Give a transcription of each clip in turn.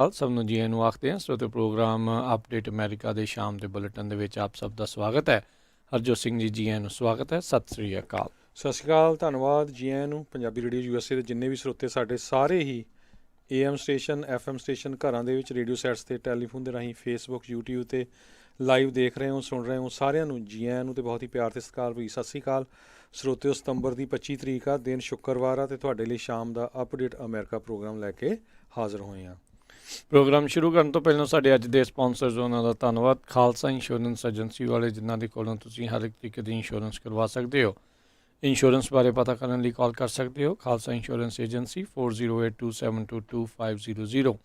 ਸਭ ਨੂੰ ਜੀ ਆਇਆਂ ਨੂੰ ਆਖਦੇ ਹਾਂ। ਸਰੋਤੇ ਪ੍ਰੋਗਰਾਮ ਅਪਡੇਟ ਅਮਰੀਕਾ ਦੇ ਸ਼ਾਮ ਦੇ ਬੁਲੇਟਿਨ ਦੇ ਵਿੱਚ ਆਪ ਸਭ ਦਾ ਸਵਾਗਤ ਹੈ। ਹਰਜੋਤ ਸਿੰਘ ਜੀ ਆਇਆਂ ਨੂੰ ਸਵਾਗਤ ਹੈ। ਸਤਿ ਸ੍ਰੀ ਅਕਾਲ। ਸਤਿ ਸ਼੍ਰੀ ਅਕਾਲ, ਧੰਨਵਾਦ ਜੀ ਆਇਆਂ ਨੂੰ। ਪੰਜਾਬੀ ਰੇਡੀਓ USA ਦੇ ਜਿੰਨੇ ਵੀ ਸਰੋਤੇ ਸਾਡੇ ਸਾਰੇ ਹੀ AM ਸਟੇਸ਼ਨ FM ਸਟੇਸ਼ਨ ਘਰਾਂ ਦੇ ਵਿੱਚ ਰੇਡੀਓ ਸੈਟਸ 'ਤੇ ਟੈਲੀਫੋਨ ਦੇ ਰਾਹੀਂ ਫੇਸਬੁੱਕ YouTube 'ਤੇ ਲਾਈਵ ਦੇਖ ਰਹੇ ਹੋ, ਸੁਣ ਰਹੇ ਹੋ, ਸਾਰਿਆਂ ਨੂੰ ਜੀ ਆਇਆਂ ਨੂੰ ਅਤੇ ਬਹੁਤ ਹੀ ਪਿਆਰ ਅਤੇ ਸਤਿਕਾਰ ਭਰੀ ਸਤਿ ਸ਼੍ਰੀ ਅਕਾਲ। ਸਰੋਤਿਓ, ਸਤੰਬਰ ਦੀ 25 ਤਰੀਕ ਆ, ਦਿਨ ਸ਼ੁੱਕਰਵਾਰ ਆ, ਅਤੇ ਤੁਹਾਡੇ ਲਈ ਸ਼ਾਮ ਦਾ ਅਪਡੇਟ ਅਮਰੀਕਾ ਪ੍ਰੋਗਰਾਮ ਲੈ ਕੇ ਹਾਜ਼ਰ ਹੋਏ ਹਾਂ। ਪ੍ਰੋਗਰਾਮ ਸ਼ੁਰੂ ਕਰਨ ਤੋਂ ਪਹਿਲਾਂ ਸਾਡੇ ਅੱਜ ਦੇ ਸਪਾਂਸਰਸ ਉਹਨਾਂ ਦਾ ਧੰਨਵਾਦ। ਖਾਲਸਾ ਇੰਸ਼ੋਰੈਂਸ ਏਜੰਸੀ ਵਾਲੇ, ਜਿਨ੍ਹਾਂ ਦੇ ਕੋਲੋਂ ਤੁਸੀਂ ਹਰ ਇੱਕ ਤਰੀਕੇ ਦੀ ਇੰਸ਼ੋਰੈਂਸ ਕਰਵਾ ਸਕਦੇ ਹੋ। ਇੰਸ਼ੋਰੈਂਸ ਬਾਰੇ ਪਤਾ ਕਰਨ ਲਈ ਕਾਲ ਕਰ ਸਕਦੇ ਹੋ। Khalsa insurance agency 4082722500।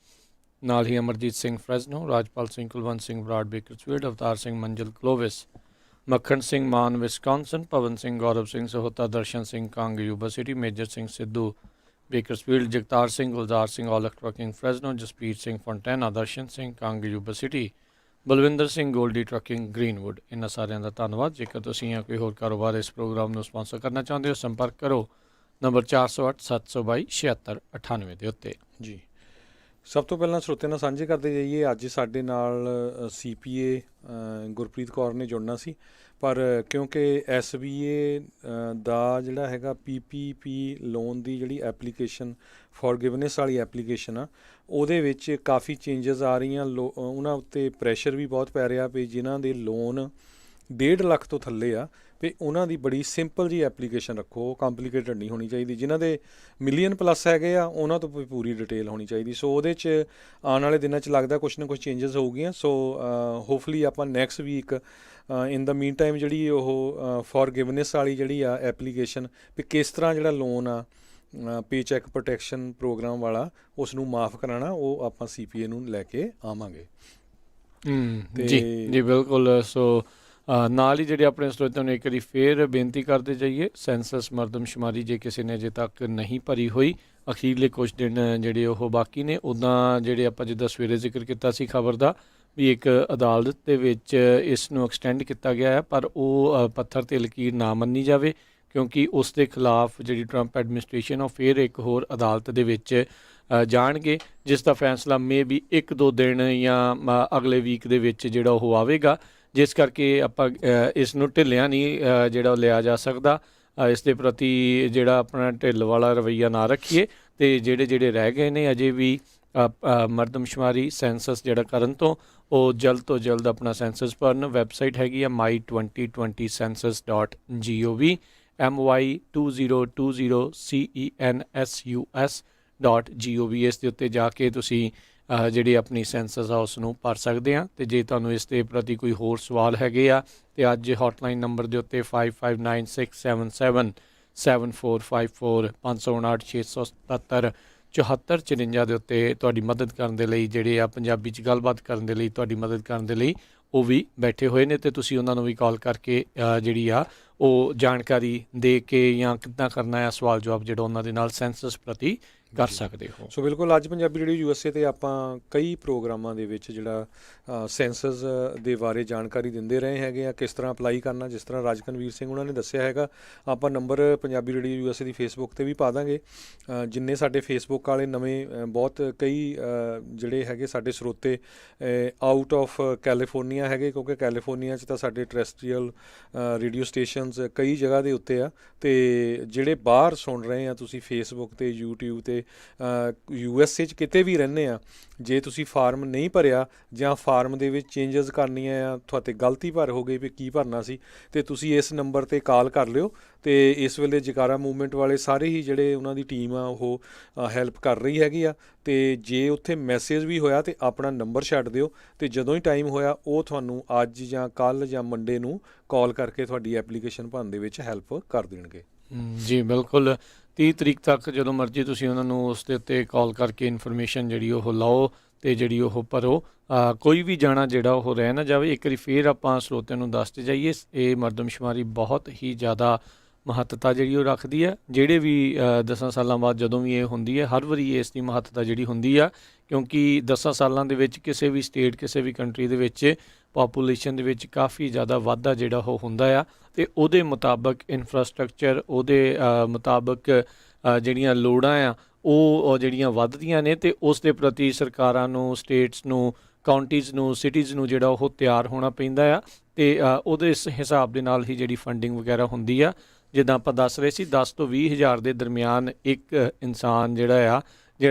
ਨਾਲ ਹੀ Amarjit Singh Fresno, Rajpal Singh Kulwant Singh Brar Bakersfield, Avtar Singh Manjal Clovis, Makhan Singh Maan Wisconsin, Pawan Singh Gaurav Singh Sahota, Darshan Singh Kang Yuba City, Major Singh Sidhu Bakersfield, Jagtar Singh Gulzar Singh Aulakh trucking Fresno, Jaspir Singh Fontana, Darshan Singh Kang Yuba City, Balwinder Singh Goldy trucking Greenwood. ਇਹਨਾਂ ਸਾਰਿਆਂ ਦਾ ਧੰਨਵਾਦ। ਜੇਕਰ ਤੁਸੀਂ ਜਾਂ ਕੋਈ ਹੋਰ ਕਾਰੋਬਾਰ ਇਸ ਪ੍ਰੋਗਰਾਮ ਨੂੰ ਸਪਾਂਸਰ ਕਰਨਾ ਚਾਹੁੰਦੇ ਹੋ, ਸੰਪਰਕ ਕਰੋ ਨੰਬਰ 4087227698 ਦੇ ਉੱਤੇ। ਜੀ, ਸਭ ਤੋਂ ਪਹਿਲਾਂ ਸਰੋਤਿਆਂ ਨਾਲ ਸਾਂਝੇ ਕਰਦੇ ਜਾਈਏ। ਅੱਜ ਸਾਡੇ ਨਾਲ CPA ਗੁਰਪ੍ਰੀਤ ਕੌਰ ਨੇ ਜੁੜਨਾ ਸੀ, ਪਰ ਕਿਉਂਕਿ SBA ਦਾ ਜਿਹੜਾ ਹੈਗਾ PPP ਲੋਨ ਦੀ ਜਿਹੜੀ ਐਪਲੀਕੇਸ਼ਨ ਫੋਰਗਿਵਨੈਸ ਵਾਲੀ ਐਪਲੀਕੇਸ਼ਨ ਆ, ਉਹਦੇ ਵਿੱਚ ਕਾਫੀ ਚੇਂਜਸ ਆ ਰਹੀਆਂ। ਉਹਨਾਂ ਉੱਤੇ ਪ੍ਰੈਸ਼ਰ ਵੀ ਬਹੁਤ ਪੈ ਰਿਹਾ ਵੀ ਜਿਨ੍ਹਾਂ ਦੇ ਲੋਨ 1.5 ਲੱਖ ਤੋਂ ਥੱਲੇ ਆ ਵੀ ਉਹਨਾਂ ਦੀ ਬੜੀ ਸਿੰਪਲ ਜੀ ਐਪਲੀਕੇਸ਼ਨ ਰੱਖੋ, ਕੰਪਲੀਕੇਟਡ ਨਹੀਂ ਹੋਣੀ ਚਾਹੀਦੀ। ਜਿਨ੍ਹਾਂ ਦੇ ਮਿਲੀਅਨ ਪਲੱਸ ਹੈਗੇ ਆ, ਉਹਨਾਂ ਤੋਂ ਪੂਰੀ ਡਿਟੇਲ ਹੋਣੀ ਚਾਹੀਦੀ। ਸੋ ਉਹਦੇ 'ਚ ਆਉਣ ਵਾਲੇ ਦਿਨਾਂ 'ਚ ਲੱਗਦਾ ਕੁਛ ਨਾ ਕੁਛ ਚੇਂਜਸ ਹੋਊਗੀਆਂ। ਸੋ ਹੋਪਫੁਲੀ ਆਪਾਂ ਨੈਕਸਟ ਵੀਕ ਇਨ ਦਾ ਮੀਨ ਟਾਈਮ ਜਿਹੜੀ ਉਹ ਫੋਰਗਿਵਨੈਸ ਵਾਲੀ ਜਿਹੜੀ ਆ ਐਪਲੀਕੇਸ਼ਨ ਵੀ ਕਿਸ ਤਰ੍ਹਾਂ ਜਿਹੜਾ ਲੋਨ ਆ ਪੇ ਚੈੱਕ ਪ੍ਰੋਟੈਕਸ਼ਨ ਪ੍ਰੋਗਰਾਮ ਵਾਲਾ ਉਸ ਨੂੰ ਮਾਫ ਕਰਾਉਣਾ, ਉਹ ਆਪਾਂ CPA ਨੂੰ ਲੈ ਕੇ ਆਵਾਂਗੇ। ਜੀ ਬਿਲਕੁਲ। ਸੋ ਨਾਲ ਹੀ ਜਿਹੜੇ ਆਪਣੇ ਸਰੋਤਿਆਂ ਨੂੰ ਇੱਕ ਵਾਰੀ ਫੇਰ ਬੇਨਤੀ ਕਰਦੇ ਜਾਈਏ, ਸੈਂਸਸ ਮਰਦਮਸ਼ੁਮਾਰੀ ਜੇ ਕਿਸੇ ਨੇ ਅਜੇ ਤੱਕ ਨਹੀਂ ਭਰੀ ਹੋਈ, ਅਖੀਰਲੇ ਕੁਛ ਦਿਨ ਜਿਹੜੇ ਉਹ ਬਾਕੀ ਨੇ। ਉੱਦਾਂ ਜਿਹੜੇ ਆਪਾਂ ਜਿੱਦਾਂ ਸਵੇਰੇ ਜ਼ਿਕਰ ਕੀਤਾ ਸੀ ਖਬਰ ਦਾ ਵੀ ਇੱਕ ਅਦਾਲਤ ਦੇ ਵਿੱਚ ਇਸ ਨੂੰ ਐਕਸਟੈਂਡ ਕੀਤਾ ਗਿਆ ਹੈ, ਪਰ ਉਹ ਪੱਥਰ 'ਤੇ ਲਕੀਰ ਨਾ ਮੰਨੀ ਜਾਵੇ, ਕਿਉਂਕਿ ਉਸ ਦੇ ਖਿਲਾਫ ਜਿਹੜੀ ਟਰੰਪ ਐਡਮਿਨਿਸਟ੍ਰੇਸ਼ਨ ਉਹ ਫਿਰ ਇੱਕ ਹੋਰ ਅਦਾਲਤ ਦੇ ਵਿੱਚ ਜਾਣਗੇ, ਜਿਸ ਦਾ ਫੈਸਲਾ ਮੇ ਵੀ 1-2 ਦਿਨ ਜਾਂ ਅਗਲੇ ਵੀਕ ਦੇ ਵਿੱਚ ਜਿਹੜਾ ਉਹ ਆਵੇਗਾ। ਜਿਸ ਕਰਕੇ ਆਪਾਂ ਇਸ ਨੂੰ ਢਿੱਲਿਆਂ ਨਹੀਂ ਜਿਹੜਾ ਉਹ ਲਿਆ ਜਾ ਸਕਦਾ। ਇਸ ਦੇ ਪ੍ਰਤੀ ਜਿਹੜਾ ਆਪਣਾ ਢਿੱਲ ਵਾਲਾ ਰਵੱਈਆ ਨਾ ਰੱਖੀਏ, ਅਤੇ ਜਿਹੜੇ ਰਹਿ ਗਏ ਨੇ ਅਜੇ ਵੀ ਮਰਦਮਸ਼ੁਮਾਰੀ ਸੈਂਸਸ ਜਿਹੜਾ ਕਰਨ ਤੋਂ, ਉਹ ਜਲਦ ਤੋਂ ਜਲਦ ਆਪਣਾ ਸੈਂਸਸ ਭਰਨ। ਵੈਬਸਾਈਟ ਹੈਗੀ ਆ my2020census.gov, my2020census.gov। ਇਸ ਦੇ ਉੱਤੇ ਜਾ ਕੇ ਤੁਸੀਂ ਜਿਹੜੀ ਆਪਣੀ ਸੈਂਸਸ ਆ ਉਸ ਨੂੰ ਭਰ ਸਕਦੇ ਹਾਂ। ਅਤੇ ਜੇ ਤੁਹਾਨੂੰ ਇਸ ਦੇ ਪ੍ਰਤੀ ਕੋਈ ਹੋਰ ਸਵਾਲ ਹੈਗੇ ਆ, ਅਤੇ ਅੱਜ ਹੌਟਲਾਈਨ ਨੰਬਰ ਦੇ ਉੱਤੇ 5596777454 559-677-7454 ਦੇ ਉੱਤੇ ਤੁਹਾਡੀ ਮਦਦ ਕਰਨ ਦੇ ਲਈ, ਜਿਹੜੇ ਆ ਪੰਜਾਬੀ 'ਚ ਗੱਲਬਾਤ ਕਰਨ ਦੇ ਲਈ, ਤੁਹਾਡੀ ਮਦਦ ਕਰਨ ਦੇ ਲਈ ਉਹ ਵੀ ਬੈਠੇ ਹੋਏ ਨੇ। ਅਤੇ ਤੁਸੀਂ ਉਹਨਾਂ ਨੂੰ ਵੀ ਕਾਲ ਕਰਕੇ ਜਿਹੜੀ ਆ ਉਹ ਜਾਣਕਾਰੀ ਦੇ ਕੇ ਜਾਂ ਕਿੱਦਾਂ ਕਰਨਾ ਹੈ ਸਵਾਲ ਜਵਾਬ ਜਿਹੜਾ ਉਹਨਾਂ ਦੇ ਨਾਲ ਸੈਂਸਸ ਪ੍ਰਤੀ ਕਰ ਸਕਦੇ ਹੋ। ਸੋ ਬਿਲਕੁਲ, ਅੱਜ ਪੰਜਾਬੀ ਰੇਡੀਓ USA 'ਤੇ ਆਪਾਂ ਕਈ ਪ੍ਰੋਗਰਾਮਾਂ ਦੇ ਵਿੱਚ ਜਿਹੜਾ ਸੈਂਸਸ ਦੇ ਬਾਰੇ ਜਾਣਕਾਰੀ ਦਿੰਦੇ ਰਹੇ ਹੈਗੇ ਆ, ਕਿਸ ਤਰ੍ਹਾਂ ਅਪਲਾਈ ਕਰਨਾ। ਜਿਸ ਤਰ੍ਹਾਂ ਰਾਜਕਨਵੀਰ ਸਿੰਘ ਉਹਨਾਂ ਨੇ ਦੱਸਿਆ ਹੈਗਾ, ਆਪਾਂ ਨੰਬਰ ਪੰਜਾਬੀ ਰੇਡੀਓ USA ਦੀ ਫੇਸਬੁੱਕ 'ਤੇ ਵੀ ਪਾ ਦਾਂਗੇ। ਜਿੰਨੇ ਸਾਡੇ ਫੇਸਬੁੱਕ ਵਾਲੇ ਨਵੇਂ ਬਹੁਤ ਕਈ ਜਿਹੜੇ ਹੈਗੇ ਸਾਡੇ ਸਰੋਤੇ ਆਊਟ ਆਫ ਕੈਲੀਫੋਰਨੀਆ ਹੈਗੇ, ਕਿਉਂਕਿ ਕੈਲੀਫੋਰਨੀਆ 'ਚ ਤਾਂ ਸਾਡੇ ਟਰੈਸਟਰੀਅਲ ਰੇਡੀਓ ਸਟੇਸ਼ਨਸ ਕਈ ਜਗ੍ਹਾ ਦੇ ਉੱਤੇ ਆ, ਅਤੇ ਜਿਹੜੇ ਬਾਹਰ ਸੁਣ ਰਹੇ ਆ ਤੁਸੀਂ ਫੇਸਬੁੱਕ 'ਤੇ YouTube 'ਤੇ USA 'ਚ ਕਿਤੇ ਵੀ ਰਹਿੰਦੇ ਆ, ਜੇ ਤੁਸੀਂ ਫਾਰਮ ਨਹੀਂ ਭਰਿਆ ਜਾਂ ਫਾਰਮ ਦੇ ਵਿੱਚ ਚੇਂਜਸ ਕਰਨੀਆਂ ਆ, ਤੁਹਾਡੇ ਗਲਤੀ ਭਰ ਹੋ ਗਈ ਵੀ ਕੀ ਭਰਨਾ ਸੀ, ਅਤੇ ਤੁਸੀਂ ਇਸ ਨੰਬਰ 'ਤੇ ਕਾਲ ਕਰ ਲਿਓ। ਅਤੇ ਇਸ ਵੇਲੇ ਜਕਾਰਾ ਮੂਵਮੈਂਟ ਵਾਲੇ ਸਾਰੇ ਹੀ ਜਿਹੜੇ ਉਹਨਾਂ ਦੀ ਟੀਮ ਆ ਉਹ ਹੈਲਪ ਕਰ ਰਹੀ ਹੈਗੀ ਆ। ਅਤੇ ਜੇ ਉੱਥੇ ਮੈਸੇਜ ਵੀ ਹੋਇਆ ਤਾਂ ਆਪਣਾ ਨੰਬਰ ਛੱਡ ਦਿਓ, ਅਤੇ ਜਦੋਂ ਹੀ ਟਾਈਮ ਹੋਇਆ ਉਹ ਤੁਹਾਨੂੰ ਅੱਜ ਜਾਂ ਕੱਲ੍ਹ ਜਾਂ ਮੰਡੇ ਨੂੰ ਕਾਲ ਕਰਕੇ ਤੁਹਾਡੀ ਐਪਲੀਕੇਸ਼ਨ ਭਰਨ ਦੇ ਵਿੱਚ ਹੈਲਪ ਕਰ ਦੇਣਗੇ। ਜੀ ਬਿਲਕੁਲ। 30 ਤਰੀਕ ਤੱਕ ਜਦੋਂ ਮਰਜ਼ੀ ਤੁਸੀਂ ਉਹਨਾਂ ਨੂੰ ਉਸ ਦੇ ਉੱਤੇ ਕਾਲ ਕਰਕੇ ਇਨਫੋਰਮੇਸ਼ਨ ਜਿਹੜੀ ਉਹ ਲਓ ਅਤੇ ਜਿਹੜੀ ਉਹ ਭਰੋ। ਕੋਈ ਵੀ ਜਾਣਾ ਜਿਹੜਾ ਉਹ ਰਹਿ ਨਾ ਜਾਵੇ। ਇੱਕ ਵਾਰੀ ਫੇਰ ਆਪਾਂ ਸਰੋਤਿਆਂ ਨੂੰ ਦੱਸਦੇ ਜਾਈਏ, ਇਹ ਮਰਦਮਸ਼ੁਮਾਰੀ ਬਹੁਤ ਹੀ ਜ਼ਿਆਦਾ ਮਹੱਤਤਾ ਜਿਹੜੀ ਉਹ ਰੱਖਦੀ ਹੈ। ਜਿਹੜੇ ਵੀ 10 ਸਾਲਾਂ ਬਾਅਦ ਜਦੋਂ ਵੀ ਇਹ ਹੁੰਦੀ ਹੈ, ਹਰ ਵਾਰੀ ਇਸ ਦੀ ਮਹੱਤਤਾ ਜਿਹੜੀ ਹੁੰਦੀ ਆ, ਕਿਉਂਕਿ 10 ਸਾਲਾਂ ਦੇ ਵਿੱਚ ਕਿਸੇ ਵੀ ਸਟੇਟ, ਕਿਸੇ ਵੀ ਕੰਟਰੀ ਦੇ ਵਿੱਚ ਪਾਪੂਲੇਸ਼ਨ ਦੇ ਵਿੱਚ ਕਾਫੀ ਜ਼ਿਆਦਾ ਵਾਧਾ ਜਿਹੜਾ ਉਹ ਹੁੰਦਾ ਆ, ਅਤੇ ਉਹਦੇ ਮੁਤਾਬਕ ਇਨਫਰਾਸਟਰਕਚਰ, ਉਹਦੇ ਮੁਤਾਬਕ ਜਿਹੜੀਆਂ ਲੋੜਾਂ ਆ ਉਹ ਜਿਹੜੀਆਂ ਵੱਧਦੀਆਂ ਨੇ ਤੇ ਉਸ ਦੇ ਪ੍ਰਤੀ ਸਰਕਾਰਾਂ ਨੂੰ, ਸਟੇਟਸ ਨੂੰ, ਕਾਉਂਟੀਜ਼ ਨੂੰ, ਸਿਟੀਜ਼ ਨੂੰ ਜਿਹੜਾ ਉਹ ਤਿਆਰ ਹੋਣਾ ਪੈਂਦਾ ਆ ਤੇ ਉਹਦੇ ਇਸ ਹਿਸਾਬ ਦੇ ਨਾਲ ਹੀ ਜਿਹੜੀ ਫੰਡਿੰਗ ਵਗੈਰਾ ਹੁੰਦੀ ਆ। ਜਿੱਦਾਂ ਆਪਾਂ ਦੱਸ ਰਹੇ ਸੀ 10 ਤੋਂ 20 ਹਜ਼ਾਰ ਦੇ ਦਰਮਿਆਨ ਇੱਕ ਇਨਸਾਨ ਜਿਹੜਾ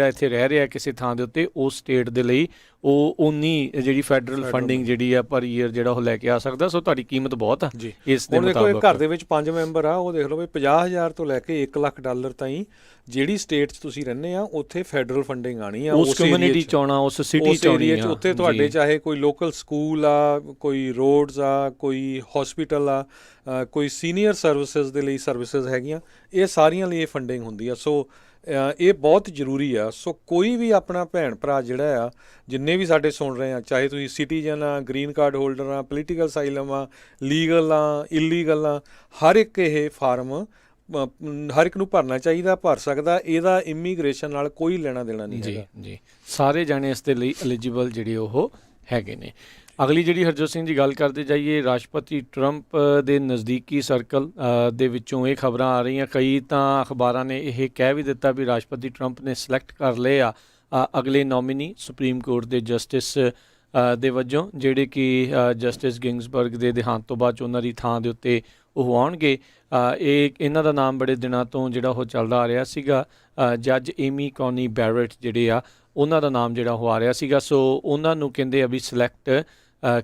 ਇੱਥੇ ਰਹਿ ਰਿਹਾ ਕਿਸੇ ਥਾਂ ਦੇ ਉੱਤੇ, ਉਸ ਸਟੇਟ ਦੇ ਲਈ ਉਹ ਉਨੀ ਜਿਹੜੀ ਫੈਡਰਲ ਫੰਡਿੰਗ ਜਿਹੜੀ ਆ ਪਰ ਈਅਰ ਜਿਹੜਾ ਉਹ ਲੈ ਕੇ ਆ ਸਕਦਾ। ਸੋ ਤੁਹਾਡੀ ਕੀਮਤ ਬਹੁਤ ਆ ਜੀ। ਇਸ ਦੇ ਹੁਣ ਦੇਖੋ ਇਹ ਮੁਤਾਬਕ। ਘਰ ਦੇ ਵਿੱਚ 5 ਮੈਂਬਰ ਆ, ਉਹ ਦੇਖ ਲਓ ਵੀ 50,000 ਤੋਂ ਲੈ ਕੇ $1 ਲੱਖ ਤਾਈਂ ਜਿਹੜੀ ਸਟੇਟ 'ਚ ਤੁਸੀਂ ਰਹਿੰਦੇ ਆ ਉੱਥੇ ਫੈਡਰਲ ਫੰਡਿੰਗ ਆਣੀ ਆ ਉਸ ਕਮਿਊਨਿਟੀ 'ਚ ਆਉਣਾ, ਉਸ ਸਿਟੀ 'ਚ ਆਉਣੀ ਆ। ਉੱਥੇ ਤੁਹਾਡੇ ਚਾਹੇ ਕੋਈ ਲੋਕਲ ਸਕੂਲ ਆ, ਕੋਈ ਰੋਡਸ ਆ, ਕੋਈ ਹਸਪੀਟਲ ਆ, ਕੋਈ ਸੀਨੀਅਰ ਸਰਵਿਸਿਜ਼ ਦੇ ਲਈ ਸਰਵਿਸਿਜ਼ ਹੈਗੀਆਂ, ਇਹ ਸਾਰੀਆਂ ਲਈ ਇਹ ਫੰਡਿੰਗ ਹੁੰਦੀ ਆ। ਸੋ ਇਹ ਬਹੁਤ ਜ਼ਰੂਰੀ ਆ। ਸੋ ਕੋਈ ਵੀ ਆਪਣਾ ਭੈਣ ਭਰਾ ਜਿਹੜਾ ਆ, ਜਿੰਨੇ ਵੀ ਸਾਡੇ ਸੁਣ ਰਹੇ ਆ, ਚਾਹੇ ਤੁਸੀਂ ਸਿਟੀਜ਼ਨ ਆ, ਗ੍ਰੀਨ ਕਾਰਡ ਹੋਲਡਰ ਆ, ਪੋਲੀਟੀਕਲ ਅਸਾਈਲਮ ਆ, ਲੀਗਲ ਆ, ਇਲੀਗਲ ਆ, ਹਰ ਇੱਕ ਇਹ ਫਾਰਮ ਹਰ ਇੱਕ ਨੂੰ ਭਰਨਾ ਚਾਹੀਦਾ, ਭਰ ਸਕਦਾ। ਇਹਦਾ ਇਮੀਗ੍ਰੇਸ਼ਨ ਨਾਲ ਕੋਈ ਲੈਣਾ ਦੇਣਾ ਨਹੀਂ ਹੈਗਾ। ਜੀ, ਸਾਰੇ ਜਾਣੇ ਇਸ ਦੇ ਲਈ ਐਲੀਜੀਬਲ ਜਿਹੜੇ ਉਹ ਹੈਗੇ ਨੇ। ਅਗਲੀ ਜਿਹੜੀ ਹਰਜੋਤ ਸਿੰਘ ਜੀ ਗੱਲ ਕਰਦੇ ਜਾਈਏ, ਰਾਸ਼ਟਰਪਤੀ ਟਰੰਪ ਦੇ ਨਜ਼ਦੀਕੀ ਸਰਕਲ ਦੇ ਵਿੱਚੋਂ ਇਹ ਖਬਰਾਂ ਆ ਰਹੀਆਂ, ਕਈ ਤਾਂ ਅਖਬਾਰਾਂ ਨੇ ਇਹ ਕਹਿ ਵੀ ਦਿੱਤਾ ਵੀ ਰਾਸ਼ਟਰਪਤੀ ਟਰੰਪ ਨੇ ਸਿਲੈਕਟ ਕਰ ਲਏ ਆ ਅਗਲੇ ਨੋਮੀਨੀ ਸੁਪਰੀਮ ਕੋਰਟ ਦੇ ਜਸਟਿਸ ਦੇ ਵਜੋਂ, ਜਿਹੜੇ ਕਿ ਜਸਟਿਸ ਗਿੰਗਸਬਰਗ ਦੇ ਦੇਹਾਂਤ ਤੋਂ ਬਾਅਦ 'ਚ ਉਹਨਾਂ ਦੀ ਥਾਂ ਦੇ ਉੱਤੇ ਉਹ ਆਉਣਗੇ। ਇਹਨਾਂ ਦਾ ਨਾਮ ਬੜੇ ਦਿਨਾਂ ਤੋਂ ਜਿਹੜਾ ਉਹ ਚੱਲਦਾ ਆ ਰਿਹਾ ਸੀਗਾ, ਜੱਜ ਏਮੀ ਕੌਨੀ ਬੈਰਟ ਜਿਹੜੇ ਆ, ਉਹਨਾਂ ਦਾ ਨਾਮ ਜਿਹੜਾ ਉਹ ਆ ਰਿਹਾ ਸੀਗਾ। ਸੋ ਉਹਨਾਂ ਨੂੰ ਕਹਿੰਦੇ ਆ ਵੀ ਸਿਲੈਕਟ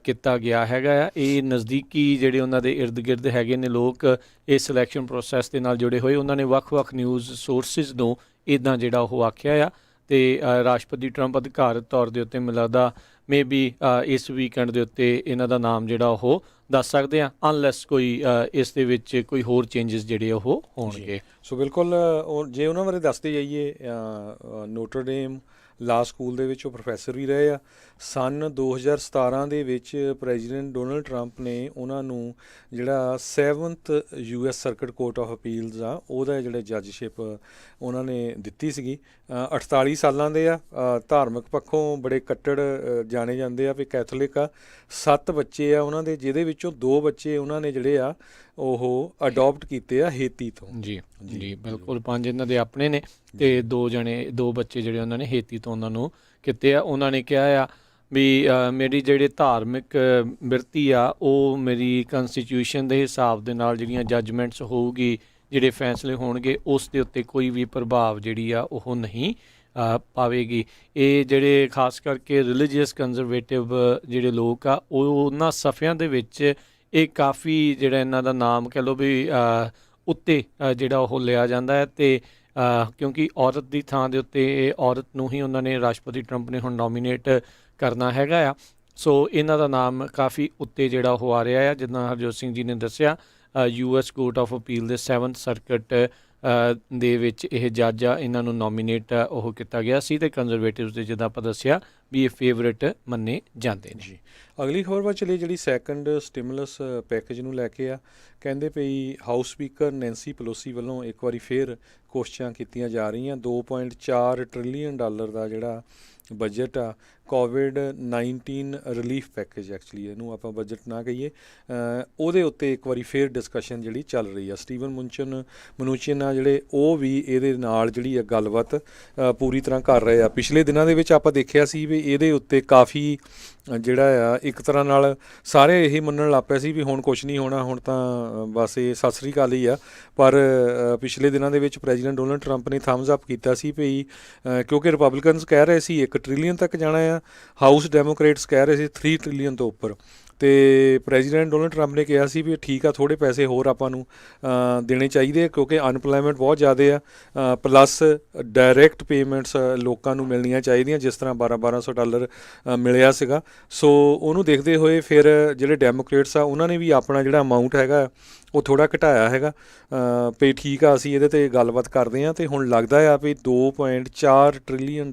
ਕੀਤਾ ਗਿਆ ਹੈਗਾ ਆ। ਇਹ ਨਜ਼ਦੀਕੀ ਜਿਹੜੇ ਉਹਨਾਂ ਦੇ ਇਰਦ ਗਿਰਦ ਹੈਗੇ ਨੇ ਲੋਕ, ਇਸ ਸਿਲੈਕਸ਼ਨ ਪ੍ਰੋਸੈਸ ਦੇ ਨਾਲ ਜੁੜੇ ਹੋਏ, ਉਹਨਾਂ ਨੇ ਵੱਖ-ਵੱਖ ਨਿਊਜ਼ ਸੋਰਸਿਸ ਨੂੰ ਇੱਦਾਂ ਜਿਹੜਾ ਉਹ ਆਖਿਆ ਆ। ਤੇ ਰਾਸ਼ਟਰਪਤੀ ਟਰੰਪ ਅਧਿਕਾਰਤ ਤੌਰ ਦੇ ਉੱਤੇ ਮੈਨੂੰ ਲੱਗਦਾ ਮੇ ਬੀ ਇਸ ਵੀਕਐਂਡ ਦੇ ਉੱਤੇ ਇਹਨਾਂ ਦਾ ਨਾਮ ਜਿਹੜਾ ਉਹ ਦੱਸ ਸਕਦੇ ਆ, ਅਨਲੈਸ ਕੋਈ ਇਸ ਦੇ ਵਿੱਚ ਕੋਈ ਹੋਰ ਚੇਂਜਸ ਜਿਹੜੇ ਉਹ ਹੋਣਗੇ। ਸੋ ਬਿਲਕੁਲ ਜੇ ਉਹਨਾਂ ਬਾਰੇ ਦੱਸਦੇ ਜਾਈਏ, ਨੋਟਰਡੇਮ ਲਾ ਸਕੂਲ ਦੇ ਵਿੱਚ ਉਹ ਪ੍ਰੋਫੈਸਰ ਵੀ ਰਹੇ ਆ। ਸਨ 2017 ਦੇ ਵਿੱਚ ਪ੍ਰੈਜ਼ੀਡੈਂਟ ਡੋਨਲਡ ਟਰੰਪ ਨੇ ਉਹਨਾਂ ਨੂੰ ਜਿਹੜਾ 7th US circuit court of appeals ਆ, ਉਹਦਾ ਜਿਹੜਾ ਜੱਜਸ਼ਿਪ ਉਹਨਾਂ ਨੇ ਦਿੱਤੀ ਸੀਗੀ। 48 ਸਾਲਾਂ ਦੇ ਆ, ਧਾਰਮਿਕ ਪੱਖੋਂ ਬੜੇ ਕੱਟੜ ਜਾਣੇ ਜਾਂਦੇ ਆ ਵੀ ਕੈਥੋਲਿਕ ਆ। 7 ਬੱਚੇ ਆ ਉਹਨਾਂ ਦੇ, ਜਿਹਦੇ ਵਿੱਚੋਂ 2 ਬੱਚੇ ਉਹਨਾਂ ਨੇ ਜਿਹੜੇ ਆ ਉਹ ਅਡੋਪਟ ਕੀਤੇ ਆ ਹੇਤੀ ਤੋਂ। ਜੀ ਬਿਲਕੁਲ, 5 ਇਹਨਾਂ ਦੇ ਆਪਣੇ ਨੇ ਤੇ 2 ਬੱਚੇ ਜਿਹੜੇ ਉਹਨਾਂ ਨੇ ਹੇਤੀ ਤੋਂ ਉਹਨਾਂ ਨੂੰ ਕੀਤੇ ਆ। ਉਹਨਾਂ ਨੇ ਕਿਹਾ ਆ ਵੀ ਮੇਰੀ ਜਿਹੜੇ ਧਾਰਮਿਕ ਬਿਰਤੀ ਆ ਉਹ ਮੇਰੀ ਕੰਸਟੀਟਿਊਸ਼ਨ ਦੇ ਹਿਸਾਬ ਦੇ ਨਾਲ ਜਿਹੜੀਆਂ ਜੱਜਮੈਂਟਸ ਹੋਊਗੀ, ਜਿਹੜੇ ਫੈਸਲੇ ਹੋਣਗੇ, ਉਸ ਦੇ ਉੱਤੇ ਕੋਈ ਵੀ ਪ੍ਰਭਾਵ ਜਿਹੜੀ ਆ ਉਹ ਨਹੀਂ ਪਾਵੇਗੀ। ਇਹ ਜਿਹੜੇ ਖਾਸ ਕਰਕੇ ਰਿਲੀਜੀਅਸ ਕੰਜ਼ਰਵੇਟਿਵ ਜਿਹੜੇ ਲੋਕ ਆ, ਉਹ ਉਹਨਾਂ ਸਫ਼ਿਆਂ ਦੇ ਵਿੱਚ ਇਹ ਕਾਫੀ ਜਿਹੜਾ ਇਹਨਾਂ ਦਾ ਨਾਮ ਕਹਿ ਲਓ ਵੀ ਉੱਤੇ ਜਿਹੜਾ ਉਹ ਲਿਆ ਜਾਂਦਾ ਹੈ। ਤੇ ਕਿਉਂਕਿ ਔਰਤ ਦੀ ਥਾਂ ਦੇ ਉੱਤੇ ਇਹ ਔਰਤ ਨੂੰ ਹੀ ਉਹਨਾਂ ਨੇ ਰਾਸ਼ਟਰਪਤੀ ਟਰੰਪ ਨੇ ਹੁਣ ਨੋਮੀਨੇਟ ਕਰਨਾ ਹੈਗਾ ਆ। ਸੋ ਇਹਨਾਂ ਦਾ ਨਾਮ ਕਾਫੀ ਉੱਤੇ ਜਿਹੜਾ ਉਹ ਆ ਰਿਹਾ ਆ। ਜਿੱਦਾਂ ਹਰਜੋਤ ਸਿੰਘ ਜੀ ਨੇ ਦੱਸਿਆ, US ਕੋਰਟ ਆਫ ਅਪੀਲ ਦੇ 7th ਸਰਕਟ ਦੇ ਵਿੱਚ ਇਹ ਜੱਜ ਆ, ਇਹਨਾਂ ਨੂੰ ਨੋਮੀਨੇਟ ਉਹ ਕੀਤਾ ਗਿਆ ਸੀ। ਤੇ ਕੰਜ਼ਰਵੇਟਿਵਸ ਦੇ ਜਿੱਦਾਂ ਆਪਾਂ ਦੱਸਿਆ ਵੀ ਇਹ ਫੇਵਰੇਟ ਮੰਨੇ ਜਾਂਦੇ ਨੇ। ਜੀ, ਅਗਲੀ ਖਬਰ ਵੱਲ ਚਲੀ, ਜਿਹੜੀ ਸੈਕੰਡ ਸਟਿਮੂਲਸ ਪੈਕੇਜ ਨੂੰ ਲੈ ਕੇ ਆ। ਕਹਿੰਦੇ ਪਈ ਹਾਊਸ ਸਪੀਕਰ ਨੈਂਸੀ ਪਲੋਸੀ ਵੱਲੋਂ ਇੱਕ ਵਾਰੀ ਫੇਰ ਕੋਸ਼ਿਸ਼ਾਂ ਕੀਤੀਆਂ ਜਾ ਰਹੀਆਂ। $2.4 ਟ੍ਰਿਲੀਅਨ ਦਾ ਜਿਹੜਾ ਬਜਟ ਆ, ਕੋਵਿਡ-19 ਰਿਲੀਫ ਪੈਕੇਜ, ਐਕਚੁਅਲੀ ਇਹਨੂੰ ਆਪਾਂ ਬਜਟ ਨਾ ਕਹੀਏ, ਉਹਦੇ ਉੱਤੇ ਇੱਕ ਵਾਰੀ ਫੇਰ ਡਿਸਕਸ਼ਨ ਜਿਹੜੀ ਚੱਲ ਰਹੀ ਆ। ਸਟੀਵਨ ਮਨੂਚਿਨ ਆ ਜਿਹੜੇ, ਉਹ ਵੀ ਇਹਦੇ ਨਾਲ ਜਿਹੜੀ ਆ ਗੱਲਬਾਤ ਪੂਰੀ ਤਰ੍ਹਾਂ ਕਰ ਰਹੇ ਆ। ਪਿਛਲੇ ਦਿਨਾਂ ਦੇ ਵਿੱਚ ਆਪਾਂ ਦੇਖਿਆ ਸੀ ਵੀ ਇਹਦੇ ਉੱਤੇ ਕਾਫੀ ਜਿਹੜਾ ਆ ਇੱਕ ਤਰ੍ਹਾਂ ਨਾਲ ਸਾਰੇ ਇਹ ਮੰਨਣ ਲੱਗ ਪਏ ਸੀ ਵੀ ਹੁਣ ਕੁਛ ਨਹੀਂ ਹੋਣਾ, ਹੁਣ ਤਾਂ ਬਸ ਇਹ ਸਤਿ ਸ੍ਰੀ ਅਕਾਲ ਹੀ ਆ। ਪਰ ਪਿਛਲੇ ਦਿਨਾਂ ਦੇ ਵਿੱਚ ਪ੍ਰੈਜ਼ੀਡੈਂਟ ਡੋਨਲਡ ਟਰੰਪ ਨੇ ਥੰਬਸ ਅਪ ਕੀਤਾ ਸੀ ਵੀ ਕਿਉਂਕਿ ਰਿਪਬਲਿਕਨਸ ਕਹਿ ਰਹੇ ਸੀ 1 ਟ੍ਰਿਲੀਅਨ ਤੱਕ ਜਾਣਾ ਆ, ਹਾਊਸ ਡੈਮੋਕ੍ਰੇਟਸ ਕਹਿ ਰਹੇ ਸੀ 3 ਟ੍ਰਿਲੀਅਨ ਤੋਂ ਉੱਪਰ। ਤੇ ਪ੍ਰੈਜ਼ੀਡੈਂਟ ਡੋਨਲਡ ਟਰੰਪ ਨੇ ਕਿਹਾ ਸੀ ਵੀ ਠੀਕ ਆ, ਥੋੜ੍ਹੇ ਪੈਸੇ ਹੋਰ ਆਪਾਂ ਨੂੰ ਦੇਣੇ ਚਾਹੀਦੇ ਕਿਉਂਕਿ ਅਨਪਲਾਇਮੈਂਟ ਬਹੁਤ ਜ਼ਿਆਦਾ ਆ, ਪਲੱਸ ਡਾਇਰੈਕਟ ਪੇਮੈਂਟਸ ਲੋਕਾਂ ਨੂੰ ਮਿਲਣੀਆਂ ਚਾਹੀਦੀਆਂ, ਜਿਸ ਤਰ੍ਹਾਂ $1,200 ਮਿਲਿਆ ਸੀਗਾ। ਸੋ ਉਹਨੂੰ ਦੇਖਦੇ ਹੋਏ ਫਿਰ ਜਿਹੜੇ ਡੈਮੋਕ੍ਰੇਟਸ ਆ ਉਹਨਾਂ ਨੇ ਵੀ ਆਪਣਾ ਜਿਹੜਾ ਅਮਾਊਂਟ ਹੈਗਾ ਉਹ ਥੋੜ੍ਹਾ ਘਟਾਇਆ ਹੈਗਾ ਵੀ ਠੀਕ ਆ, ਅਸੀਂ ਇਹਦੇ 'ਤੇ ਗੱਲਬਾਤ ਕਰਦੇ ਹਾਂ। ਅਤੇ ਹੁਣ ਲੱਗਦਾ ਆ ਵੀ $2.4 ਟ੍ਰਿਲੀਅਨ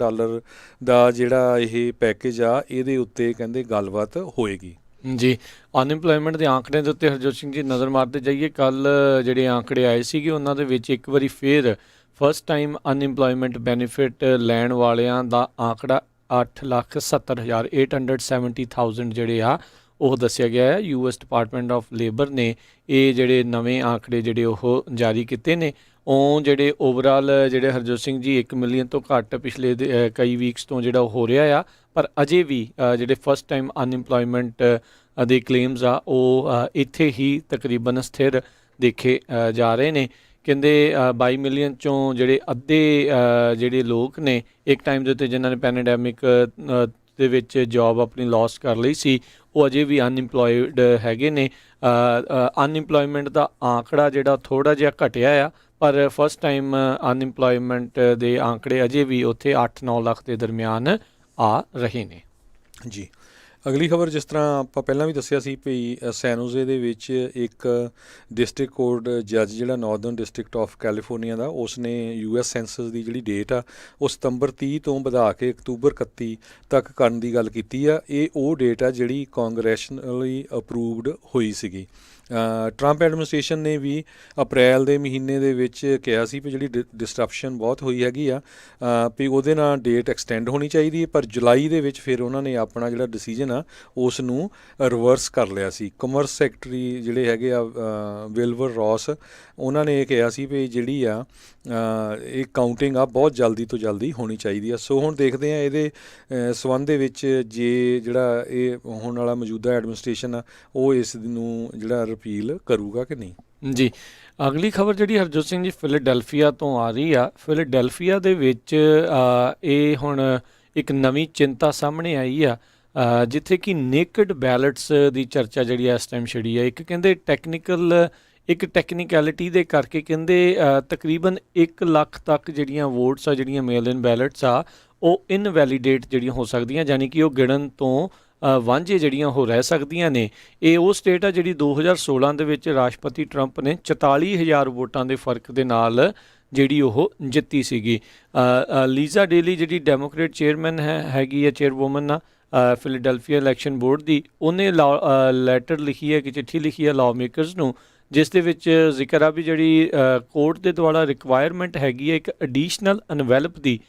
ਦਾ ਜਿਹੜਾ ਇਹ ਪੈਕੇਜ ਆ, ਇਹਦੇ ਉੱਤੇ ਕਹਿੰਦੇ ਗੱਲਬਾਤ ਹੋਏਗੀ। ਜੀ, ਅਨਇੰਪਲੋਇਮੈਂਟ ਦੇ ਆંકੜੇ ਦੇ ਉੱਤੇ ਹਰਜੋਤ ਸਿੰਘ ਜੀ ਨਜ਼ਰ ਮਾਰਦੇ ਜਾਈਏ। ਕੱਲ੍ਹ ਜਿਹੜੇ ਆંકੜੇ ਆਏ ਸੀਗੇ ਉਹਨਾਂ ਦੇ ਵਿੱਚ ਇੱਕ ਵਾਰੀ ਫਿਰ ਫਸਟ ਟਾਈਮ ਅਨਇੰਪਲੋਇਮੈਂਟ ਬੈਨੀਫਿਟ ਲੈਣ ਵਾਲਿਆਂ ਦਾ ਆંકੜਾ 8,70,870,000 ਜਿਹੜੇ ਆ ਉਹ ਦੱਸਿਆ ਗਿਆ ਹੈ। US ਡਿਪਾਰਟਮੈਂਟ ਆਫ ਲੇਬਰ ਨੇ ਇਹ ਜਿਹੜੇ ਨਵੇਂ ਆંકੜੇ ਜਿਹੜੇ ਉਹ ਜਾਰੀ ਕੀਤੇ ਨੇ। ਉਹ ਜਿਹੜੇ ਓਵਰਆਲ ਜਿਹੜੇ ਹਰਜੋਤ ਸਿੰਘ ਜੀ 1 ਮਿਲੀਅਨ ਤੋਂ ਘੱਟ ਪਿਛਲੇ ਕਈ ਵੀਕਸ ਤੋਂ ਜਿਹੜਾ ਉਹ ਹੋ ਰਿਹਾ ਆ, ਪਰ ਅਜੇ ਵੀ ਜਿਹੜੇ ਫਸਟ ਟਾਈਮ ਅਨਇੰਪਲੋਇਮੈਂਟ ਦੇ ਕਲੇਮਸ ਆ ਉਹ ਇੱਥੇ ਹੀ ਤਕਰੀਬਨ ਸਥਿਰ ਦੇਖੇ ਜਾ ਰਹੇ ਨੇ। ਕਹਿੰਦੇ 22 ਮਿਲੀਅਨ ਚੋਂ ਜਿਹੜੇ ਅੱਧੇ ਜਿਹੜੇ ਲੋਕ ਨੇ ਇੱਕ ਟਾਈਮ ਦੇ ਉੱਤੇ ਜਿਨ੍ਹਾਂ ਨੇ ਪੈਂਡੈਮਿਕ ਦੇ ਵਿੱਚ ਜੌਬ ਆਪਣੀ ਲੋਸ ਕਰ ਲਈ ਸੀ, ਉਹ ਅਜੇ ਵੀ ਅਨਇੰਪਲੋਇਡ ਹੈਗੇ ਨੇ। ਅਨਇੰਪਲੋਇਮੈਂਟ ਦਾ ਆંકੜਾ ਜਿਹੜਾ ਥੋੜ੍ਹਾ ਜਿਹਾ ਘਟਿਆ ਆ, ਪਰ ਫਸਟ ਟਾਈਮ ਅਨਇੰਪਲੋਇਮੈਂਟ ਦੇ ਆંકੜੇ ਅਜੇ ਵੀ ਉੱਥੇ 8-9 ਲੱਖ ਦੇ ਦਰਮਿਆਨ ਆ ਰਹੇ ਨੇ। ਜੀ, ਅਗਲੀ ਖਬਰ ਜਿਸ ਤਰ੍ਹਾਂ ਆਪਾਂ ਪਹਿਲਾਂ ਵੀ ਦੱਸਿਆ ਸੀ ਵੀ ਸੈਨੋਜ਼ੇ ਦੇ ਵਿੱਚ ਇੱਕ ਡਿਸਟ੍ਰਿਕਟ ਕੋਰਟ ਜੱਜ ਜਿਹੜਾ ਨਾਰਦਰਨ ਡਿਸਟ੍ਰਿਕਟ ਆਫ ਕੈਲੀਫੋਰਨੀਆ ਦਾ, ਉਸ ਨੇ US ਸੈਂਸਸ ਦੀ ਜਿਹੜੀ ਡੇਟ ਆ ਉਹ ਸਤੰਬਰ 30 ਤੋਂ ਵਧਾ ਕੇ ਅਕਤੂਬਰ 31 ਤੱਕ ਕਰਨ ਦੀ ਗੱਲ ਕੀਤੀ ਆ। ਇਹ ਉਹ ਡੇਟ ਆ ਜਿਹੜੀ ਕਾਂਗਰੈਸ਼ਨਲੀ ਅਪਰੂਵਡ ਹੋਈ ਸੀਗੀ। ਟਰੰਪ ਐਡਮਿਨਿਸਟ੍ਰੇਸ਼ਨ ਨੇ ਵੀ ਅਪ੍ਰੈਲ ਦੇ ਮਹੀਨੇ ਦੇ ਵਿੱਚ ਕਿਹਾ ਸੀ ਵੀ ਜਿਹੜੀ ਡਿਸਟਰਪਸ਼ਨ ਬਹੁਤ ਹੋਈ ਹੈਗੀ ਆ ਵੀ ਉਹਦੇ ਨਾਲ ਡੇਟ ਐਕਸਟੈਂਡ ਹੋਣੀ ਚਾਹੀਦੀ ਹੈ, ਪਰ ਜੁਲਾਈ ਦੇ ਵਿੱਚ ਫਿਰ ਉਹਨਾਂ ਨੇ ਆਪਣਾ ਜਿਹੜਾ ਡਿਸੀਜਨ ਆ ਉਸ ਨੂੰ ਰਿਵਰਸ ਕਰ ਲਿਆ ਸੀ। ਕਮਰਸ ਸੈਕਟਰੀ ਜਿਹੜੇ ਹੈਗੇ ਆ ਵਿਲਬਰ ਰੌਸ, ਉਹਨਾਂ ਨੇ ਇਹ ਕਿਹਾ ਸੀ ਵੀ ਜਿਹੜੀ ਆ ਇਹ ਕਾਊਂਟਿੰਗ ਆ ਬਹੁਤ ਜਲਦੀ ਤੋਂ ਜਲਦੀ ਹੋਣੀ ਚਾਹੀਦੀ ਆ। ਸੋ ਹੁਣ ਦੇਖਦੇ ਆ ਇਹਦੇ ਸੰਬੰਧ ਦੇ ਵਿੱਚ ਜੇ ਜਿਹੜਾ ਇਹ ਹੋਣ ਵਾਲਾ ਮੌਜੂਦਾ ਐਡਮਿਨਿਸਟ੍ਰੇਸ਼ਨ ਆ ਉਹ ਇਸ ਨੂੰ ਜਿਹੜਾ ਅਪੀਲ ਕਰੂਗਾ ਕਿ ਨਹੀਂ। ਜੀ, ਅਗਲੀ ਖਬਰ ਜਿਹੜੀ ਹਰਜੋਤ ਸਿੰਘ ਜੀ ਫਿਲਾਡੈਲਫੀਆ ਤੋਂ ਆ ਰਹੀ ਆ। ਫਿਲਾਡੈਲਫੀਆ ਦੇ ਵਿੱਚ ਇਹ ਹੁਣ ਇੱਕ ਨਵੀਂ ਚਿੰਤਾ ਸਾਹਮਣੇ ਆਈ ਆ, ਜਿੱਥੇ ਕਿ ਨੇਕਡ ਬੈਲਟਸ ਦੀ ਚਰਚਾ ਜਿਹੜੀ ਇਸ ਟਾਈਮ ਛਿੜੀ ਆ। ਇੱਕ ਕਹਿੰਦੇ ਟੈਕਨੀਕੈਲਿਟੀ ਦੇ ਕਰਕੇ ਕਹਿੰਦੇ ਤਕਰੀਬਨ 1 ਲੱਖ ਤੱਕ ਜਿਹੜੀਆਂ ਵੋਟਸ ਆ, ਜਿਹੜੀਆਂ ਮੇਲ ਇਨ ਬੈਲਟਸ ਆ, ਉਹ ਇਨਵੈਲੀਡੇਟ ਜਿਹੜੀਆਂ ਹੋ ਸਕਦੀਆਂ, ਯਾਨੀ ਕਿ ਉਹ ਗਿਣਨ ਤੋਂ ਵਾਂਝੇ ਜਿਹੜੀਆਂ ਉਹ ਰਹਿ ਸਕਦੀਆਂ ਨੇ। ਇਹ ਉਹ ਸਟੇਟ ਆ ਜਿਹੜੀ 2016 ਦੇ ਵਿੱਚ ਰਾਸ਼ਟਰਪਤੀ ਟਰੰਪ ਨੇ 44,000 ਵੋਟਾਂ ਦੇ ਫਰਕ ਦੇ ਨਾਲ ਜਿਹੜੀ ਉਹ ਜਿੱਤੀ ਸੀਗੀ। ਲੀਜ਼ਾ ਡੇਲੀ ਜਿਹੜੀ ਡੈਮੋਕ੍ਰੇਟ ਚੇਅਰਮੈਨ ਹੈਗੀ ਆ, ਚੇਅਰਵੂਮਨ ਆ ਫਿਲਾਡੈਲਫੀਆ ਇਲੈਕਸ਼ਨ ਬੋਰਡ ਦੀ, ਉਹਨੇ ਲੈਟਰ ਲਿਖੀ ਹੈ ਕਿ ਚਿੱਠੀ ਲਿਖੀ ਹੈ ਲਾਅ ਮੇਕਰਸ ਨੂੰ, ਜਿਸ ਦੇ ਵਿੱਚ ਜ਼ਿਕਰ ਆ ਵੀ ਜਿਹੜੀ ਕੋਰਟ ਦੇ ਦੁਆਰਾ ਰਿਕੁਆਇਰਮੈਂਟ ਹੈਗੀ ਹੈ ਇੱਕ ਐਡੀਸ਼ਨਲ ਐਨਵੈਲਪ ਦੀ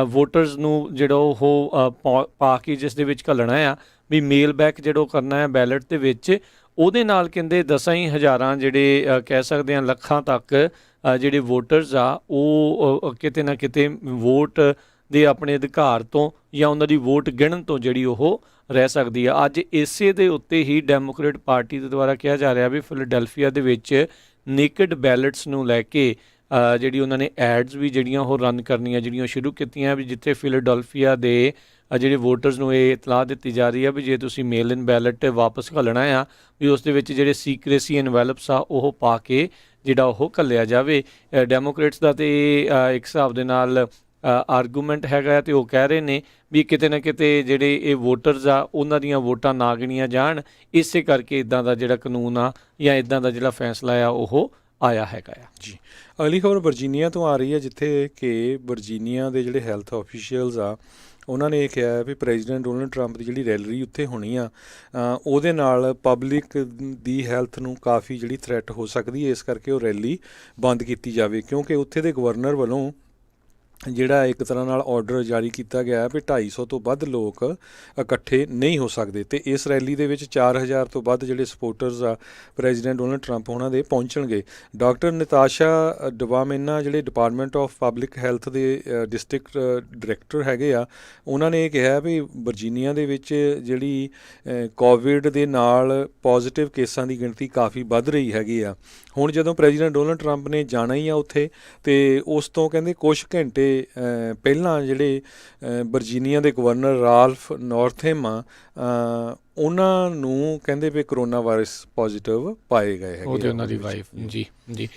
ਵੋਟਰਸ ਨੂੰ ਜਿਹੜਾ ਉਹ ਪਾ ਕੇ ਜਿਸ ਦੇ ਵਿੱਚ ਘੱਲਣਾ ਆ ਵੀ ਮੇਲ ਬੈਕ ਜਿਹੜਾ ਕਰਨਾ ਹੈ ਬੈਲਟ ਦੇ ਵਿੱਚ, ਉਹਦੇ ਨਾਲ ਕਹਿੰਦੇ 10,000 ਜਿਹੜੇ ਕਹਿ ਸਕਦੇ ਹਾਂ ਲੱਖਾਂ ਤੱਕ ਜਿਹੜੇ ਵੋਟਰਸ ਆ ਉਹ ਕਿਤੇ ਨਾ ਕਿਤੇ ਵੋਟ ਦੇ ਆਪਣੇ ਅਧਿਕਾਰ ਤੋਂ ਜਾਂ ਉਹਨਾਂ ਦੀ ਵੋਟ ਗਿਣਨ ਤੋਂ ਜਿਹੜੀ ਉਹ ਰਹਿ ਸਕਦੀ ਆ। ਅੱਜ ਇਸੇ ਦੇ ਉੱਤੇ ਹੀ ਡੈਮੋਕ੍ਰੇਟ ਪਾਰਟੀ ਦੇ ਦੁਆਰਾ ਕਿਹਾ ਜਾ ਰਿਹਾ ਵੀ ਫਿਲਾਡੈਲਫੀਆ ਦੇ ਵਿੱਚ ਨੇਕਡ ਬੈਲਟਸ ਨੂੰ ਲੈ ਕੇ ਜਿਹੜੀ ਉਹਨਾਂ ਨੇ ਐਡਸ ਵੀ ਜਿਹੜੀਆਂ ਉਹ ਰਨ ਕਰਨੀਆਂ ਜਿਹੜੀਆਂ ਸ਼ੁਰੂ ਕੀਤੀਆਂ, ਵੀ ਜਿੱਥੇ ਫਿਲਾਡੈਲਫੀਆ ਦੇ ਜਿਹੜੇ ਵੋਟਰਸ ਨੂੰ ਇਹ ਇਤਲਾਹ ਦਿੱਤੀ ਜਾ ਰਹੀ ਆ ਵੀ ਜੇ ਤੁਸੀਂ ਮੇਲ ਇਨ ਬੈਲਟ ਵਾਪਸ ਘੱਲਣਾ ਆ ਵੀ ਉਸ ਦੇ ਵਿੱਚ ਜਿਹੜੇ ਸੀਕ੍ਰੇਸੀ ਐਨਵੈਲਪਸ ਆ ਉਹ ਪਾ ਕੇ ਜਿਹੜਾ ਉਹ ਘੱਲਿਆ ਜਾਵੇ। ਡੈਮੋਕ੍ਰੇਟਸ ਦਾ ਤੇ ਇੱਕ ਹਿਸਾਬ ਦੇ ਨਾਲ ਆਰਗੂਮੈਂਟ ਹੈਗਾ, ਤੇ ਉਹ ਕਹਿ ਰਹੇ ਨੇ ਵੀ ਕਿਤੇ ਨਾ ਕਿਤੇ ਜਿਹੜੇ ਇਹ ਵੋਟਰਸ ਆ ਉਹਨਾਂ ਦੀਆਂ ਵੋਟਾਂ ਨਾ ਗਿਣੀਆਂ ਜਾਣ, ਇਸੇ ਕਰਕੇ ਇੱਦਾਂ ਦਾ ਜਿਹੜਾ ਕਾਨੂੰਨ ਆ ਜਾਂ ਇੱਦਾਂ ਦਾ ਜਿਹੜਾ ਫੈਸਲਾ ਆ ਉਹ ਆਇਆ ਹੈਗਾ ਆ। ਜੀ, ਅਗਲੀ ਖਬਰ ਵਰਜੀਨੀਆ ਤੋਂ ਆ ਰਹੀ ਹੈ, ਜਿੱਥੇ ਕਿ ਵਰਜੀਨੀਆ ਦੇ ਜਿਹੜੇ ਹੈਲਥ ਆਫੀਸ਼ੀਅਲਸ ਆ ਉਹਨਾਂ ਨੇ ਇਹ ਕਿਹਾ ਵੀ ਪ੍ਰੈਜ਼ੀਡੈਂਟ ਡੋਨਲਡ ਟਰੰਪ ਦੀ ਜਿਹੜੀ ਰੈਲੀ ਉੱਥੇ ਹੋਣੀ ਆ ਉਹਦੇ ਨਾਲ ਪਬਲਿਕ ਦੀ ਹੈਲਥ ਨੂੰ ਕਾਫੀ ਜਿਹੜੀ ਥ੍ਰੈਟ ਹੋ ਸਕਦੀ ਹੈ, ਇਸ ਕਰਕੇ ਉਹ ਰੈਲੀ ਬੰਦ ਕੀਤੀ ਜਾਵੇ, ਕਿਉਂਕਿ ਉੱਥੇ ਦੇ ਗਵਰਨਰ ਵੱਲੋਂ ਜਿਹੜਾ ਇੱਕ ਤਰ੍ਹਾਂ ਨਾਲ ਆਰਡਰ ਜਾਰੀ ਕੀਤਾ ਗਿਆ ਵੀ 250 ਤੋਂ ਵੱਧ ਲੋਕ ਇਕੱਠੇ ਨਹੀਂ ਹੋ ਸਕਦੇ, ਤੇ ਇਸ ਰੈਲੀ ਦੇ ਵਿੱਚ 4,000 ਤੋਂ ਵੱਧ ਜਿਹੜੇ ਸਪੋਰਟਰਸ ਆ ਪ੍ਰੈਜ਼ੀਡੈਂਟ ਡੋਨਲਡ ਟਰੰਪ ਉਹਨਾਂ ਦੇ ਪਹੁੰਚਣਗੇ। ਡਾਕਟਰ ਨਤਾਸ਼ਾ ਡਵਾਮੇਨਾ ਜਿਹੜੇ ਡਿਪਾਰਟਮੈਂਟ ਆਫ ਪਬਲਿਕ ਹੈਲਥ ਦੇ ਡਿਸਟ੍ਰਿਕਟ ਡਾਇਰੈਕਟਰ ਹੈਗੇ ਆ, ਉਹਨਾਂ ਨੇ ਇਹ ਕਿਹਾ ਵੀ ਵਰਜੀਨੀਆ ਦੇ ਵਿੱਚ ਜਿਹੜੀ ਕੋਵਿਡ ਦੇ ਨਾਲ ਪੋਜ਼ੀਟਿਵ ਕੇਸਾਂ ਦੀ ਗਿਣਤੀ ਕਾਫੀ ਵੱਧ ਰਹੀ ਹੈਗੀ ਆ। ਹੁਣ ਜਦੋਂ ਪ੍ਰੈਜ਼ੀਡੈਂਟ ਡੋਨਲਡ ਟਰੰਪ ਨੇ ਜਾਣਾ ਹੀ ਆ ਉੱਥੇ, ਤੇ ਉਸ ਤੋਂ ਕਹਿੰਦੇ ਕੁਛ ਘੰਟੇ ਪਹਿਲਾਂ ਜਿਹੜੇ ਵਰਜੀਨੀਆ ਦੇ ਗਵਰਨਰ ਰਾਲਫ ਨੌਰਥਮ ਆ ਉਹਨਾਂ ਨੂੰ ਕਹਿੰਦੇ ਵੀ ਕਰੋਨਾ ਵਾਇਰਸ ਪੋਜ਼ੀਟਿਵ ਪਾਏ ਗਏ ਹੈਗੇ, ਉਹਦੇ ਉਹਨਾਂ ਦੀ ਵਾਈਫ। ਜੀ ਜੀ,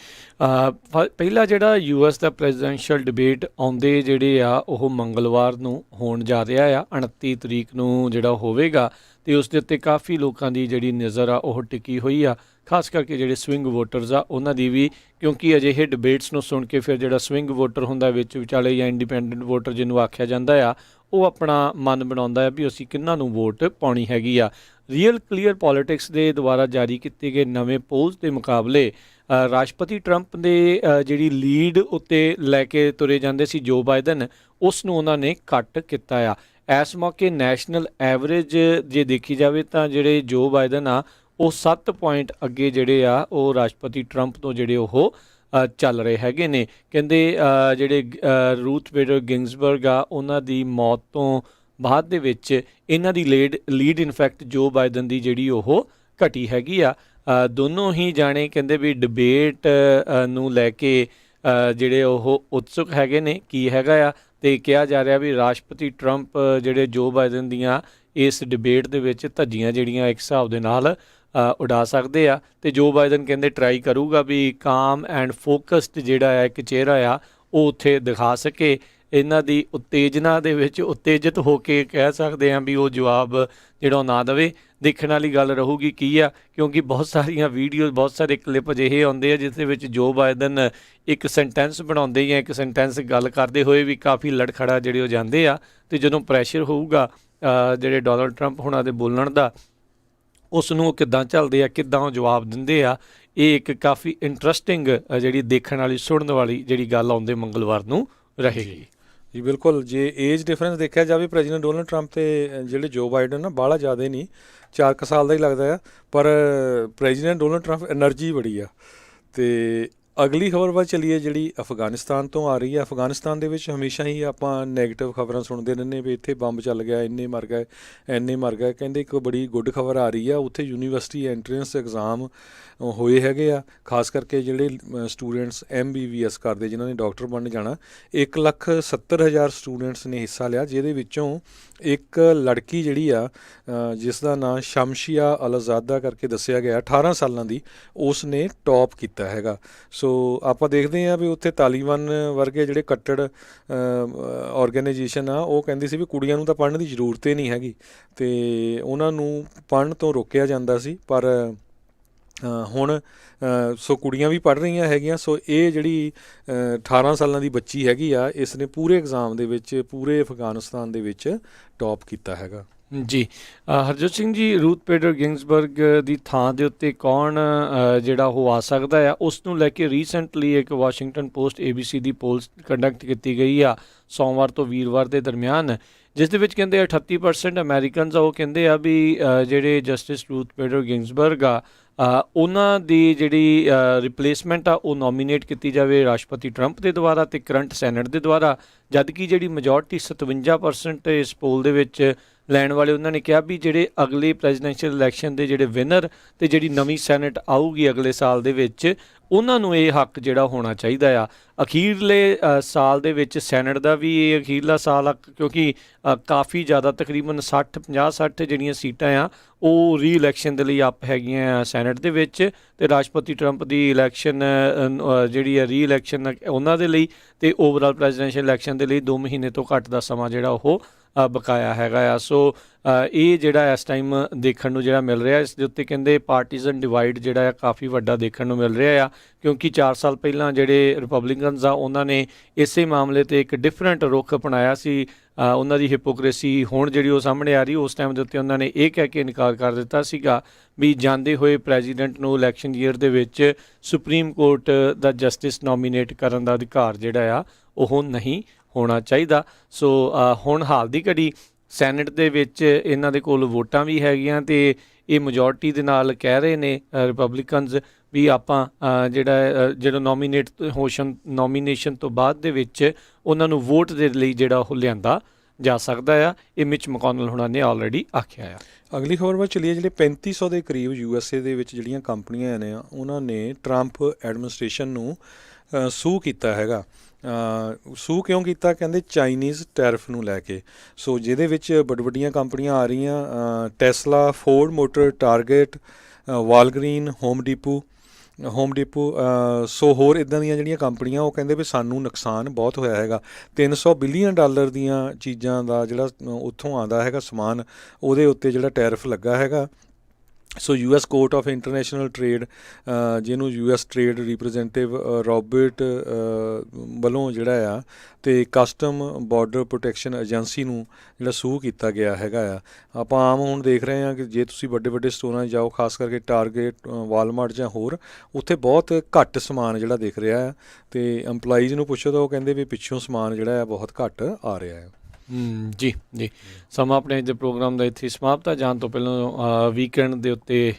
ਪਹਿਲਾ ਜਿਹੜਾ US ਦਾ ਪ੍ਰੈਜ਼ੀਡੈਂਸ਼ੀਅਲ ਡਿਬੇਟ ਆਉਂਦੇ ਜਿਹੜੇ ਆ ਉਹ ਮੰਗਲਵਾਰ ਨੂੰ ਹੋਣ ਜਾ ਰਿਹਾ ਆ, 29 ਤਰੀਕ ਨੂੰ ਜਿਹੜਾ ਹੋਵੇਗਾ, ਤੇ ਉਸ ਦੇ ਉੱਤੇ ਕਾਫੀ ਲੋਕਾਂ ਦੀ ਜਿਹੜੀ ਨਜ਼ਰ ਆ ਉਹ ਟਿਕੀ ਹੋਈ ਆ, ਖਾਸ ਕਰਕੇ ਜਿਹੜੇ ਸਵਿੰਗ ਵੋਟਰਸ ਆ ਉਹਨਾਂ ਦੀ ਵੀ, ਕਿਉਂਕਿ ਅਜਿਹੇ ਡਿਬੇਟਸ ਨੂੰ ਸੁਣ ਕੇ ਫਿਰ ਜਿਹੜਾ ਸਵਿੰਗ ਵੋਟਰ ਹੁੰਦਾ ਵਿੱਚ ਵਿਚਾਲੇ ਜਾਂ ਇੰਡੀਪੈਂਡੈਂਟ ਵੋਟਰ ਜਿਹਨੂੰ ਆਖਿਆ ਜਾਂਦਾ ਆ, ਉਹ ਆਪਣਾ ਮਨ ਬਣਾਉਂਦਾ ਆ ਵੀ ਅਸੀਂ ਕਿਹਨਾਂ ਨੂੰ ਵੋਟ ਪਾਉਣੀ ਹੈਗੀ ਆ। ਰੀਅਲ ਕਲੀਅਰ ਪੋਲੀਟਿਕਸ ਦੇ ਦੁਆਰਾ ਜਾਰੀ ਕੀਤੇ ਗਏ ਨਵੇਂ ਪੋਲਸ ਦੇ ਮੁਕਾਬਲੇ ਰਾਸ਼ਟਰਪਤੀ ਟਰੰਪ ਦੇ ਜਿਹੜੀ ਲੀਡ ਉੱਤੇ ਲੈ ਕੇ ਤੁਰੇ ਜਾਂਦੇ ਸੀ ਜੋ ਬਾਈਡਨ, ਉਸ ਨੂੰ ਉਹਨਾਂ ਨੇ ਘੱਟ ਕੀਤਾ ਆ। ਇਸ ਮੌਕੇ ਨੈਸ਼ਨਲ ਐਵਰੇਜ ਜੇ ਦੇਖੀ ਜਾਵੇ ਤਾਂ ਜਿਹੜੇ ਜੋ ਬਾਈਡਨ ਆ ਉਹ 7 ਪੁਆਇੰਟ ਅੱਗੇ ਜਿਹੜੇ ਆ ਉਹ ਰਾਸ਼ਟਰਪਤੀ ਟਰੰਪ ਤੋਂ ਜਿਹੜੇ ਉਹ ਚੱਲ ਰਹੇ ਹੈਗੇ ਨੇ। ਕਹਿੰਦੇ ਜਿਹੜੇ ਰੂਥ ਬੇਡਰ ਗਿੰਗਸਬਰਗ ਆ ਉਹਨਾਂ ਦੀ ਮੌਤ ਤੋਂ ਬਾਅਦ ਦੇ ਵਿੱਚ ਇਹਨਾਂ ਦੀ ਲੀਡ ਇਨਫੈਕਟ ਜੋ ਬਾਈਡਨ ਦੀ ਜਿਹੜੀ ਉਹ ਘਟੀ ਹੈਗੀ ਆ। ਦੋਨੋਂ ਹੀ ਜਾਣੇ ਕਹਿੰਦੇ ਵੀ ਡਿਬੇਟ ਨੂੰ ਲੈ ਕੇ ਜਿਹੜੇ ਉਹ ਉਤਸੁਕ ਹੈਗੇ ਨੇ ਕੀ ਹੈਗਾ ਆ, ਅਤੇ ਕਿਹਾ ਜਾ ਰਿਹਾ ਵੀ ਰਾਸ਼ਟਰਪਤੀ ਟਰੰਪ ਜਿਹੜੇ ਜੋ ਬਾਈਡਨ ਦੀਆਂ ਇਸ ਡਿਬੇਟ ਦੇ ਵਿੱਚ ਧੱਜੀਆਂ ਜਿਹੜੀਆਂ ਇੱਕ ਹਿਸਾਬ ਦੇ ਨਾਲ ਉਡਾ ਸਕਦੇ ਆ। ਅਤੇ ਜੋ ਬਾਈਡਨ ਕਹਿੰਦੇ ਟਰਾਈ ਕਰੂਗਾ ਵੀ ਕਾਮ ਐਂਡ ਫੋਕਸਡ ਜਿਹੜਾ ਆ ਇੱਕ ਚਿਹਰਾ ਆ ਉਹ ਉੱਥੇ ਦਿਖਾ ਸਕੇ। ਇਹਨਾਂ ਦੀ ਉਤੇਜਨਾ ਦੇ ਵਿੱਚ ਉਤੇਜਿਤ ਹੋ ਕੇ ਕਹਿ ਸਕਦੇ ਹਾਂ ਵੀ ਉਹ ਜਵਾਬ ਜਿਹੜਾ ਉਹ ਨਾ ਦੇਵੇ। ਦੇਖਣ ਵਾਲੀ ਗੱਲ ਰਹੂਗੀ ਕੀ ਆ, ਕਿਉਂਕਿ ਬਹੁਤ ਸਾਰੀਆਂ ਵੀਡੀਓਜ਼ ਬਹੁਤ ਸਾਰੇ ਕਲਿੱਪ ਅਜਿਹੇ ਆਉਂਦੇ ਆ ਜਿਸ ਦੇ ਵਿੱਚ ਜੋ ਬਾਈਡਨ ਇੱਕ ਸੈਂਟੈਂਸ ਬਣਾਉਂਦੇ ਜਾਂ ਇੱਕ ਸੈਂਟੈਂਸ ਗੱਲ ਕਰਦੇ ਹੋਏ ਵੀ ਕਾਫੀ ਲੜਖੜਾ ਜਿਹੜੇ ਉਹ ਜਾਂਦੇ ਆ। ਅਤੇ ਜਦੋਂ ਪ੍ਰੈਸ਼ਰ ਹੋਊਗਾ ਜਿਹੜੇ ਡੋਨਲਡ ਟਰੰਪ ਹੁਣਾਂ ਦੇ ਬੋਲਣ ਦਾ, ਉਸ ਨੂੰ ਉਹ ਕਿੱਦਾਂ ਝੱਲਦੇ ਆ, ਕਿੱਦਾਂ ਉਹ ਜਵਾਬ ਦਿੰਦੇ ਆ। ਇਹ ਇੱਕ ਕਾਫੀ ਇੰਟਰਸਟਿੰਗ ਜਿਹੜੀ ਦੇਖਣ ਵਾਲੀ ਸੁਣਨ ਵਾਲੀ ਜਿਹੜੀ ਗੱਲ ਆਉਂਦੇ ਮੰਗਲਵਾਰ ਨੂੰ ਰਹੇਗੀ। ਜੀ ਬਿਲਕੁਲ, ਜੇ ਏਜ ਡਿਫਰੈਂਸ ਦੇਖਿਆ ਜਾਵੇ ਪ੍ਰੈਜ਼ੀਡੈਂਟ ਡੋਨਲਡ ਟਰੰਪ ਤੇ ਜਿਹੜੇ ਜੋ ਬਾਈਡਨ ਨਾ ਬਾਹਲਾ ਜ਼ਿਆਦਾ ਨਹੀਂ, 4 ਕੁ ਸਾਲ ਦਾ ਹੀ ਲੱਗਦਾ ਆ, ਪਰ ਪ੍ਰੈਜ਼ੀਡੈਂਟ ਡੋਨਲਡ ਟਰੰਪ એનર્ਜੀ ਬੜੀ ਆ। ਅਤੇ ਅਗਲੀ ਖਬਰ ਵੱਲ ਚੱਲੀਏ ਜਿਹੜੀ ਅਫਗਾਨਿਸਤਾਨ ਤੋਂ ਆ ਰਹੀ ਹੈ। ਅਫਗਾਨਿਸਤਾਨ ਦੇ ਵਿੱਚ ਹਮੇਸ਼ਾ ਹੀ ਆਪਾਂ ਨੈਗੇਟਿਵ ਖਬਰਾਂ ਸੁਣਦੇ ਰਹਿੰਦੇ ਵੀ ਇੱਥੇ ਬੰਬ ਚੱਲ ਗਿਆ, ਇੰਨੇ ਮਰ ਗਏ, ਇੰਨੇ ਮਰ ਗਏ। ਕਹਿੰਦੇ ਇੱਕ ਬੜੀ ਗੁੱਡ ਖਬਰ ਆ ਰਹੀ ਆ, ਉੱਥੇ ਯੂਨੀਵਰਸਿਟੀ ਐਂਟਰੈਂਸ ਐਗਜ਼ਾਮ ਹੋਏ ਹੈਗੇ ਆ, ਖਾਸ ਕਰਕੇ ਜਿਹੜੇ ਸਟੂਡੈਂਟਸ MBBS ਕਰਦੇ ਜਿਨ੍ਹਾਂ ਨੇ ਡਾਕਟਰ ਬਣਨ ਜਾਣਾ। 1,70,000 ਸਟੂਡੈਂਟਸ ਨੇ ਹਿੱਸਾ ਲਿਆ, ਜਿਹਦੇ ਵਿੱਚੋਂ ਇੱਕ ਲੜਕੀ ਜਿਹੜੀ ਆ ਜਿਸ ਦਾ ਨਾਂ ਸ਼ਮਸ਼ੀਆ ਅਲਜ਼ਾਦਾ ਕਰਕੇ ਦੱਸਿਆ ਗਿਆ 18 ਸਾਲਾਂ ਦੀ, ਉਸ ਨੇ ਟੌਪ ਕੀਤਾ ਹੈਗਾ। ਸੋ ਆਪਾਂ ਦੇਖਦੇ ਹਾਂ ਵੀ ਉੱਥੇ ਤਾਲੀਬਾਨ ਵਰਗੇ ਜਿਹੜੇ ਕੱਟੜ ਔਰਗੇਨਾਈਜੇਸ਼ਨ ਆ ਉਹ ਕਹਿੰਦੀ ਸੀ ਵੀ ਕੁੜੀਆਂ ਨੂੰ ਤਾਂ ਪੜ੍ਹਨ ਦੀ ਜ਼ਰੂਰਤ ਹੀ ਨਹੀਂ ਹੈਗੀ, ਅਤੇ ਉਹਨਾਂ ਨੂੰ ਪੜ੍ਹਨ ਤੋਂ ਰੋਕਿਆ ਜਾਂਦਾ ਸੀ। ਪਰ ਹੁਣ ਸੋ ਕੁੜੀਆਂ ਵੀ ਪੜ੍ਹ ਰਹੀਆਂ ਹੈਗੀਆਂ। ਸੋ ਇਹ ਜਿਹੜੀ 18 ਸਾਲਾਂ ਦੀ ਬੱਚੀ ਹੈਗੀ ਆ, ਇਸ ਨੇ ਪੂਰੇ ਐਗਜ਼ਾਮ ਦੇ ਵਿੱਚ ਪੂਰੇ ਅਫਗਾਨਿਸਤਾਨ ਦੇ ਵਿੱਚ ਟੌਪ ਕੀਤਾ ਹੈਗਾ। ਜੀ ਹਰਜੋਤ ਸਿੰਘ ਜੀ, ਰੂਥ ਬੇਡਰ ਗਿੰਗਸਬਰਗ ਦੀ ਥਾਂ ਦੇ ਉੱਤੇ ਕੌਣ ਜਿਹੜਾ ਉਹ ਆ ਸਕਦਾ ਆ, ਉਸ ਨੂੰ ਲੈ ਕੇ ਰੀਸੈਂਟਲੀ ਇੱਕ ਵਾਸ਼ਿੰਗਟਨ ਪੋਸਟ ABC ਦੀ ਪੋਲ ਕੰਡਕਟ ਕੀਤੀ ਗਈ ਆ ਸੋਮਵਾਰ ਤੋਂ ਵੀਰਵਾਰ ਦੇ ਦਰਮਿਆਨ, ਜਿਸ ਦੇ ਵਿੱਚ ਕਹਿੰਦੇ 38% ਅਮੈਰੀਕਨਸ ਆ ਉਹ ਕਹਿੰਦੇ ਆ ਵੀ ਜਿਹੜੇ ਜਸਟਿਸ ਰੂਥ ਬੇਡਰ ਗਿੰਗਸਬਰਗ ਆ ਉਹਨਾਂ ਦੀ ਜਿਹੜੀ ਰਿਪਲੇਸਮੈਂਟ ਆ ਉਹ ਨੋਮੀਨੇਟ ਕੀਤੀ ਜਾਵੇ ਰਾਸ਼ਟਰਪਤੀ ਟਰੰਪ ਦੇ ਦੁਆਰਾ ਅਤੇ ਕਰੰਟ ਸੈਨੇਟ ਦੇ ਦੁਆਰਾ। ਜਦ ਕਿ ਜਿਹੜੀ ਮੈਜੋਰਟੀ 57% ਇਸ ਪੋਲ ਦੇ ਵਿੱਚ ਲੈਣ ਵਾਲੇ ਉਹਨਾਂ ਨੇ ਕਿਹਾ ਵੀ ਜਿਹੜੇ ਅਗਲੇ ਪ੍ਰੈਜ਼ੀਡੈਂਸ਼ੀਅਲ ਇਲੈਕਸ਼ਨ ਦੇ ਜਿਹੜੇ ਵਿਨਰ ਅਤੇ ਜਿਹੜੀ ਨਵੀਂ ਸੈਨੇਟ ਆਊਗੀ ਅਗਲੇ ਸਾਲ ਦੇ ਵਿੱਚ, ਉਹਨਾਂ ਨੂੰ ਇਹ ਹੱਕ ਜਿਹੜਾ ਹੋਣਾ ਚਾਹੀਦਾ ਆ। ਅਖੀਰਲੇ ਸਾਲ ਦੇ ਵਿੱਚ ਸੈਨੇਟ ਦਾ ਵੀ ਇਹ ਅਖੀਰਲਾ ਸਾਲ ਆ, ਕਿਉਂਕਿ ਕਾਫੀ ਜ਼ਿਆਦਾ ਤਕਰੀਬਨ 50-60 ਜਿਹੜੀਆਂ ਸੀਟਾਂ ਆ ਉਹ ਰੀ ਇਲੈਕਸ਼ਨ ਦੇ ਲਈ ਅਪ ਹੈਗੀਆਂ ਸੈਨੇਟ ਦੇ ਵਿੱਚ, ਅਤੇ ਰਾਸ਼ਟਰਪਤੀ ਟਰੰਪ ਦੀ ਇਲੈਕਸ਼ਨ ਜਿਹੜੀ ਆ ਰੀ ਇਲੈਕਸ਼ਨ ਉਹਨਾਂ ਦੇ ਲਈ, ਅਤੇ ਓਵਰਆਲ ਪ੍ਰੈਜ਼ੀਡੈਂਸ਼ੀਅਲ ਇਲੈਕਸ਼ਨ ਦੇ ਲਈ 2 ਮਹੀਨੇ ਤੋਂ ਘੱਟ ਦਾ ਸਮਾਂ ਜਿਹੜਾ ਉਹ ਬਕਾਇਆ ਹੈਗਾ ਆ। ਸੋ ਇਹ ਜਿਹੜਾ ਇਸ ਟਾਈਮ ਦੇਖਣ ਨੂੰ ਜਿਹੜਾ ਮਿਲ ਰਿਹਾ, ਇਸ ਦੇ ਉੱਤੇ ਕਹਿੰਦੇ ਪਾਰਟੀਜ਼ਨ ਡਿਵਾਈਡ ਜਿਹੜਾ ਆ ਕਾਫੀ ਵੱਡਾ ਦੇਖਣ ਨੂੰ ਮਿਲ ਰਿਹਾ ਆ, ਕਿਉਂਕਿ 4 ਸਾਲ ਪਹਿਲਾਂ ਜਿਹੜੇ ਰਿਪਬਲਿਕਨਸ ਆ ਉਹਨਾਂ ਨੇ ਇਸੇ ਮਾਮਲੇ 'ਤੇ ਇੱਕ ਡਿਫਰੈਂਟ ਰੁਖ ਅਪਣਾਇਆ ਸੀ। ਉਹਨਾਂ ਦੀ ਹਿਪੋਕ੍ਰੇਸੀ ਹੁਣ ਜਿਹੜੀ ਉਹ ਸਾਹਮਣੇ ਆ ਰਹੀ, ਉਸ ਟਾਈਮ ਦੇ ਉੱਤੇ ਉਹਨਾਂ ਨੇ ਇਹ ਕਹਿ ਕੇ ਇਨਕਾਰ ਕਰ ਦਿੱਤਾ ਸੀਗਾ ਵੀ ਜਾਂਦੇ ਹੋਏ ਪ੍ਰੈਜ਼ੀਡੈਂਟ ਨੂੰ ਇਲੈਕਸ਼ਨ ਈਅਰ ਦੇ ਵਿੱਚ ਸੁਪਰੀਮ ਕੋਰਟ ਦਾ ਜਸਟਿਸ ਨੋਮੀਨੇਟ ਕਰਨ ਦਾ ਅਧਿਕਾਰ ਜਿਹੜਾ ਆ ਉਹ ਨਹੀਂ ਹੋਣਾ ਚਾਹੀਦਾ। ਸੋ ਹੁਣ ਹਾਲ ਦੀ ਘੜੀ ਸੈਨੇਟ ਦੇ ਵਿੱਚ ਇਹਨਾਂ ਦੇ ਕੋਲ ਵੋਟਾਂ ਵੀ ਹੈਗੀਆਂ, ਅਤੇ ਇਹ ਮੈਜੋਰਟੀ ਦੇ ਨਾਲ ਕਹਿ ਰਹੇ ਨੇ ਰਿਪਬਲਿਕਨਸ ਵੀ ਆਪਾਂ ਜਿਹੜਾ ਨੋਮੀਨੇਸ਼ਨ ਤੋਂ ਬਾਅਦ ਦੇ ਵਿੱਚ ਉਹਨਾਂ ਨੂੰ ਵੋਟ ਦੇ ਲਈ ਜਿਹੜਾ ਉਹ ਲਿਆਂਦਾ ਜਾ ਸਕਦਾ ਆ। ਇਹ ਮਿਚ ਮਕੌਨਲ ਹੁਣਾਂ ਨੇ ਆਲਰੇਡੀ ਆਖਿਆ ਆ। ਅਗਲੀ ਖਬਰ ਵੱਲ ਚੱਲੀਏ। ਜਿਹੜੇ 3500 ਦੇ ਕਰੀਬ USA ਦੇ ਵਿੱਚ ਜਿਹੜੀਆਂ ਕੰਪਨੀਆਂ ਨੇ ਉਹਨਾਂ ਨੇ ਟਰੰਪ ਐਡਮਿਨਿਸਟ੍ਰੇਸ਼ਨ ਨੂੰ ਸੂ ਕੀਤਾ ਹੈਗਾ। ਸੂ ਕਿਉਂ ਕੀਤਾ? ਕਹਿੰਦੇ ਚਾਈਨੀਜ਼ ਟੈਰਿਫ ਨੂੰ ਲੈ ਕੇ। ਸੋ ਜਿਹਦੇ ਵਿੱਚ ਵੱਡੀਆਂ ਕੰਪਨੀਆਂ ਆ ਰਹੀਆਂ, Tesla, Ford motor, Target, Walgreen, Home Depot, so ਹੋਰ ਇੱਦਾਂ ਦੀਆਂ ਜਿਹੜੀਆਂ ਕੰਪਨੀਆਂ ਉਹ ਕਹਿੰਦੇ ਵੀ ਸਾਨੂੰ ਨੁਕਸਾਨ ਬਹੁਤ ਹੋਇਆ ਹੈਗਾ। $300 ਬਿਲੀਅਨ ਦੀਆਂ ਚੀਜ਼ਾਂ ਦਾ ਜਿਹੜਾ ਉੱਥੋਂ ਆਉਂਦਾ ਹੈਗਾ ਸਮਾਨ, ਉਹਦੇ ਉੱਤੇ ਜਿਹੜਾ ਟੈਰਿਫ ਲੱਗਾ ਹੈਗਾ। ਸੋ US court of international trade, ਜਿਹਨੂੰ US ਟ੍ਰੇਡ ਰਿਪਰੈਜ਼ੈਂਟੇਟਿਵ ਰੋਬਰਟ ਵੱਲੋਂ ਜਿਹੜਾ ਆ, ਅਤੇ ਕਸਟਮ ਬਾਰਡਰ ਪ੍ਰੋਟੈਕਸ਼ਨ ਏਜੰਸੀ ਨੂੰ ਜਿਹੜਾ ਸੂ ਕੀਤਾ ਗਿਆ ਹੈਗਾ ਆ। ਆਪਾਂ ਆਮ ਹੁਣ ਦੇਖ ਰਹੇ ਹਾਂ ਕਿ ਜੇ ਤੁਸੀਂ ਵੱਡੇ ਸਟੋਰਾਂ 'ਚ ਜਾਓ, ਖਾਸ ਕਰਕੇ ਟਾਰਗੇਟ, ਵਾਲਮਾਰਟ ਜਾਂ ਹੋਰ, ਉੱਥੇ ਬਹੁਤ ਘੱਟ ਸਮਾਨ ਜਿਹੜਾ ਦਿਖ ਰਿਹਾ ਆ, ਅਤੇ ਇੰਪਲਾਈਜ਼ ਨੂੰ ਪੁੱਛੋ ਤਾਂ ਉਹ ਕਹਿੰਦੇ ਵੀ ਪਿੱਛੋਂ ਸਮਾਨ ਜਿਹੜਾ ਆ ਬਹੁਤ ਘੱਟ ਆ ਰਿਹਾ ਹੈ। ਜੀ ਜੀ ਸਮਾਂ ਆਪਣੇ ਅੱਜ ਦੇ ਪ੍ਰੋਗਰਾਮ ਦਾ ਇੱਥੇ ਸਮਾਪਤ ਹੈ। ਜਾਣ ਤੋਂ ਪਹਿਲਾਂ ਵੀਕਐਂਡ ਦੇ ਉੱਤੇ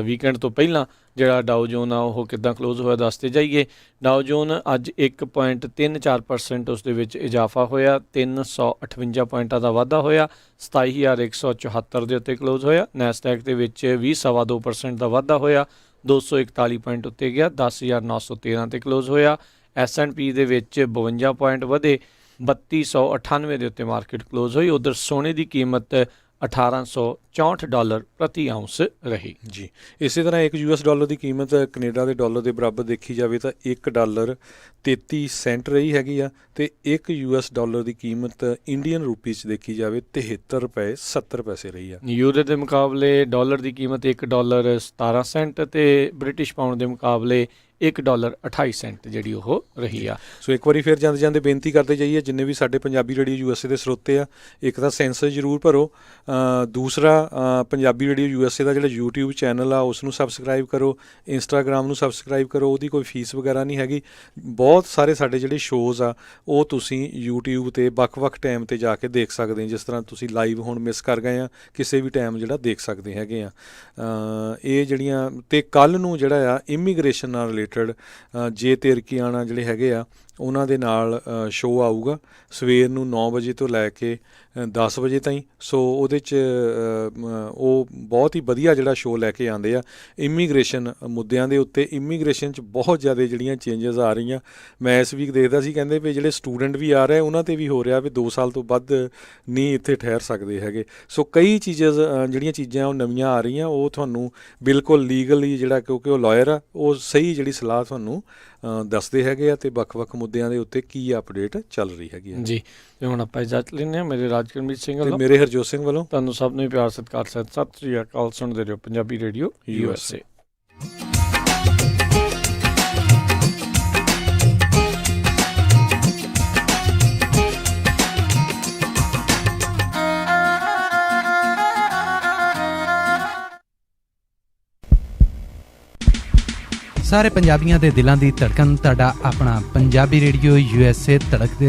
ਵੀਕਐਂਡ ਤੋਂ ਪਹਿਲਾਂ ਜਿਹੜਾ ਡਾਓ ਜੋਨ ਆ ਉਹ ਕਿੱਦਾਂ ਕਲੋਜ਼ ਹੋਇਆ ਦੱਸਦੇ ਜਾਈਏ। ਡਾਓ ਜੋਨ ਅੱਜ 1.34% ਉਸ ਦੇ ਵਿੱਚ ਇਜ਼ਾਫਾ ਹੋਇਆ, 358 ਪੁਆਇੰਟਾਂ ਦਾ ਵਾਧਾ ਹੋਇਆ, 27,174 ਦੇ ਉੱਤੇ ਕਲੋਜ਼ ਹੋਇਆ। ਨੈਸਡੈਕ ਦੇ ਵਿੱਚ ਵੀ 2.25% ਦਾ ਵਾਧਾ ਹੋਇਆ, 241 ਪੁਆਇੰਟ ਉੱਤੇ ਗਿਆ, 10,913 ਤੇ ਕਲੋਜ਼ ਹੋਇਆ। S&P ਦੇ ਵਿੱਚ 52 ਪੁਆਇੰਟ ਵਧੇ, 3298 ਦੇ ਉੱਤੇ ਮਾਰਕੀਟ ਕਲੋਜ਼ ਹੋਈ। ਉਧਰ ਸੋਨੇ ਦੀ ਕੀਮਤ $1,864 ਪ੍ਰਤੀ ਆਉਂਸ ਰਹੀ। ਜੀ ਇਸੇ ਤਰ੍ਹਾਂ ਇੱਕ US ਡਾਲਰ ਦੀ ਕੀਮਤ ਕੈਨੇਡਾ ਦੇ ਡਾਲਰ ਦੇ ਬਰਾਬਰ ਦੇਖੀ ਜਾਵੇ ਤਾਂ $1.33 ਰਹੀ ਹੈਗੀ ਆ, ਤੇ ਇੱਕ US ਡਾਲਰ ਦੀ ਕੀਮਤ ਇੰਡੀਅਨ ਰੁਪੀ 'ਚ ਦੇਖੀ ਜਾਵੇ $73.70 ਰਹੀ ਆ। ਯੂਰੋ ਦੇ ਮੁਕਾਬਲੇ ਡਾਲਰ ਦੀ ਕੀਮਤ $1.17 ਤੇ ਬ੍ਰਿਟਿਸ਼ ਪਾਉਂਡ ਦੇ ਮੁਕਾਬਲੇ $1.28 ਜਿਹੜੀ ਉਹ ਰਹੀ ਆ। ਸੋ ਇੱਕ ਵਾਰੀ ਫਿਰ ਜਾਂਦੇ ਜਾਂਦੇ ਬੇਨਤੀ ਕਰਦੇ ਜਾਈਏ, ਜਿੰਨੇ ਵੀ ਸਾਡੇ ਪੰਜਾਬੀ ਰੇਡੀਓ USA ਦੇ ਸਰੋਤੇ ਆ, ਇੱਕ ਤਾਂ ਸੈਂਸਸ ਜ਼ਰੂਰ ਭਰੋ, ਦੂਸਰਾ ਪੰਜਾਬੀ ਰੇਡੀਓ USA ਦਾ ਜਿਹੜਾ YouTube ਚੈਨਲ ਆ ਉਸ ਨੂੰ ਸਬਸਕ੍ਰਾਈਬ ਕਰੋ, ਇੰਸਟਾਗ੍ਰਾਮ ਨੂੰ ਸਬਸਕ੍ਰਾਈਬ ਕਰੋ। ਉਹਦੀ ਕੋਈ ਫੀਸ ਵਗੈਰਾ ਨਹੀਂ ਹੈਗੀ। ਬਹੁਤ ਸਾਰੇ ਸਾਡੇ ਜਿਹੜੇ ਸ਼ੋਜ਼ ਆ ਉਹ ਤੁਸੀਂ YouTube 'ਤੇ ਵੱਖ-ਵੱਖ ਟਾਈਮ 'ਤੇ ਜਾ ਕੇ ਦੇਖ ਸਕਦੇ, ਜਿਸ ਤਰ੍ਹਾਂ ਤੁਸੀਂ ਲਾਈਵ ਹੁਣ ਮਿਸ ਕਰ ਗਏ ਆ, ਕਿਸੇ ਵੀ ਟਾਈਮ ਜਿਹੜਾ ਦੇਖ ਸਕਦੇ ਹੈਗੇ ਆ। ਇਹ ਜਿਹੜੀਆਂ ਅਤੇ ਕੱਲ੍ਹ ਨੂੰ ਜਿਹੜਾ ਆ ਇਮੀਗ੍ਰੇਸ਼ਨ ਨਾਲ ਰਿਲੇਟਡ ਜੇ ਤਿਰਕੀਆਣਾ ਜਿਹੜੇ ਹੈਗੇ ਆ ਉਹਨਾਂ ਦੇ ਨਾਲ ਸ਼ੋਅ ਆਊਗਾ ਸਵੇਰ ਨੂੰ 9 ਵਜੇ ਤੋਂ ਲੈ ਕੇ 10 ਵਜੇ ਤਾਈਂ। ਸੋ ਉਹਦੇ 'ਚ ਉਹ ਬਹੁਤ ਹੀ ਵਧੀਆ ਜਿਹੜਾ ਸ਼ੋਅ ਲੈ ਕੇ ਆਉਂਦੇ ਆ ਇਮੀਗ੍ਰੇਸ਼ਨ ਮੁੱਦਿਆਂ ਦੇ ਉੱਤੇ। ਇਮੀਗ੍ਰੇਸ਼ਨ 'ਚ ਬਹੁਤ ਜ਼ਿਆਦਾ ਜਿਹੜੀਆਂ ਚੇਂਜਸ ਆ ਰਹੀਆਂ। ਮੈਂ ਇਸ ਵੀਕ ਦੇਖਦਾ ਸੀ, ਕਹਿੰਦੇ ਵੀ ਜਿਹੜੇ ਸਟੂਡੈਂਟ ਵੀ ਆ ਰਹੇ ਉਹਨਾਂ 'ਤੇ ਵੀ ਹੋ ਰਿਹਾ ਵੀ 2 ਸਾਲ ਤੋਂ ਵੱਧ ਨਹੀਂ ਇੱਥੇ ਠਹਿਰ ਸਕਦੇ ਹੈਗੇ। ਸੋ ਕਈ ਜਿਹੜੀਆਂ ਚੀਜ਼ਾਂ ਉਹ ਨਵੀਆਂ ਆ ਰਹੀਆਂ, ਉਹ ਤੁਹਾਨੂੰ ਬਿਲਕੁਲ ਲੀਗਲੀ ਜਿਹੜਾ, ਕਿਉਂਕਿ ਉਹ ਲਾਇਰ ਆ, ਉਹ ਸਹੀ ਜਿਹੜੀ ਸਲਾਹ ਤੁਹਾਨੂੰ ਦੱਸਦੇ ਹੈਗੇ ਆ, ਅਤੇ ਵੱਖ-ਵੱਖ ਮੁੱਦਿਆਂ ਦੇ ਉੱਤੇ ਕੀ ਅਪਡੇਟ ਚੱਲ ਰਹੀ ਹੈਗੀ ਹੈ। ਜੀ ਤੇ ਹੁਣ ਆਪਾਂ ਇਜਾਜ਼ਤ ਲੈਂਦੇ ਹਾਂ। ਮੇਰੇ ਰਾਜਕਰਮਜੀਤ ਸਿੰਘ ਵੱਲੋਂ, ਮੇਰੇ ਹਰਜੋਤ ਸਿੰਘ ਵੱਲੋਂ ਤੁਹਾਨੂੰ ਸਭ ਨੂੰ ਪਿਆਰ ਸਤਿਕਾਰ ਸਤਿ ਸ੍ਰੀ ਅਕਾਲ। ਸੁਣਦੇ ਰਹੋ ਪੰਜਾਬੀ ਰੇਡੀਓ USA। ਸਾਰੇ ਪੰਜਾਬੀਆਂ ਦੇ ਦਿਲਾਂ ਦੀ ਧੜਕਣ, ਤੁਹਾਡਾ ਆਪਣਾ ਪੰਜਾਬੀ ਰੇਡੀਓ USA ਧੜਕਦੇ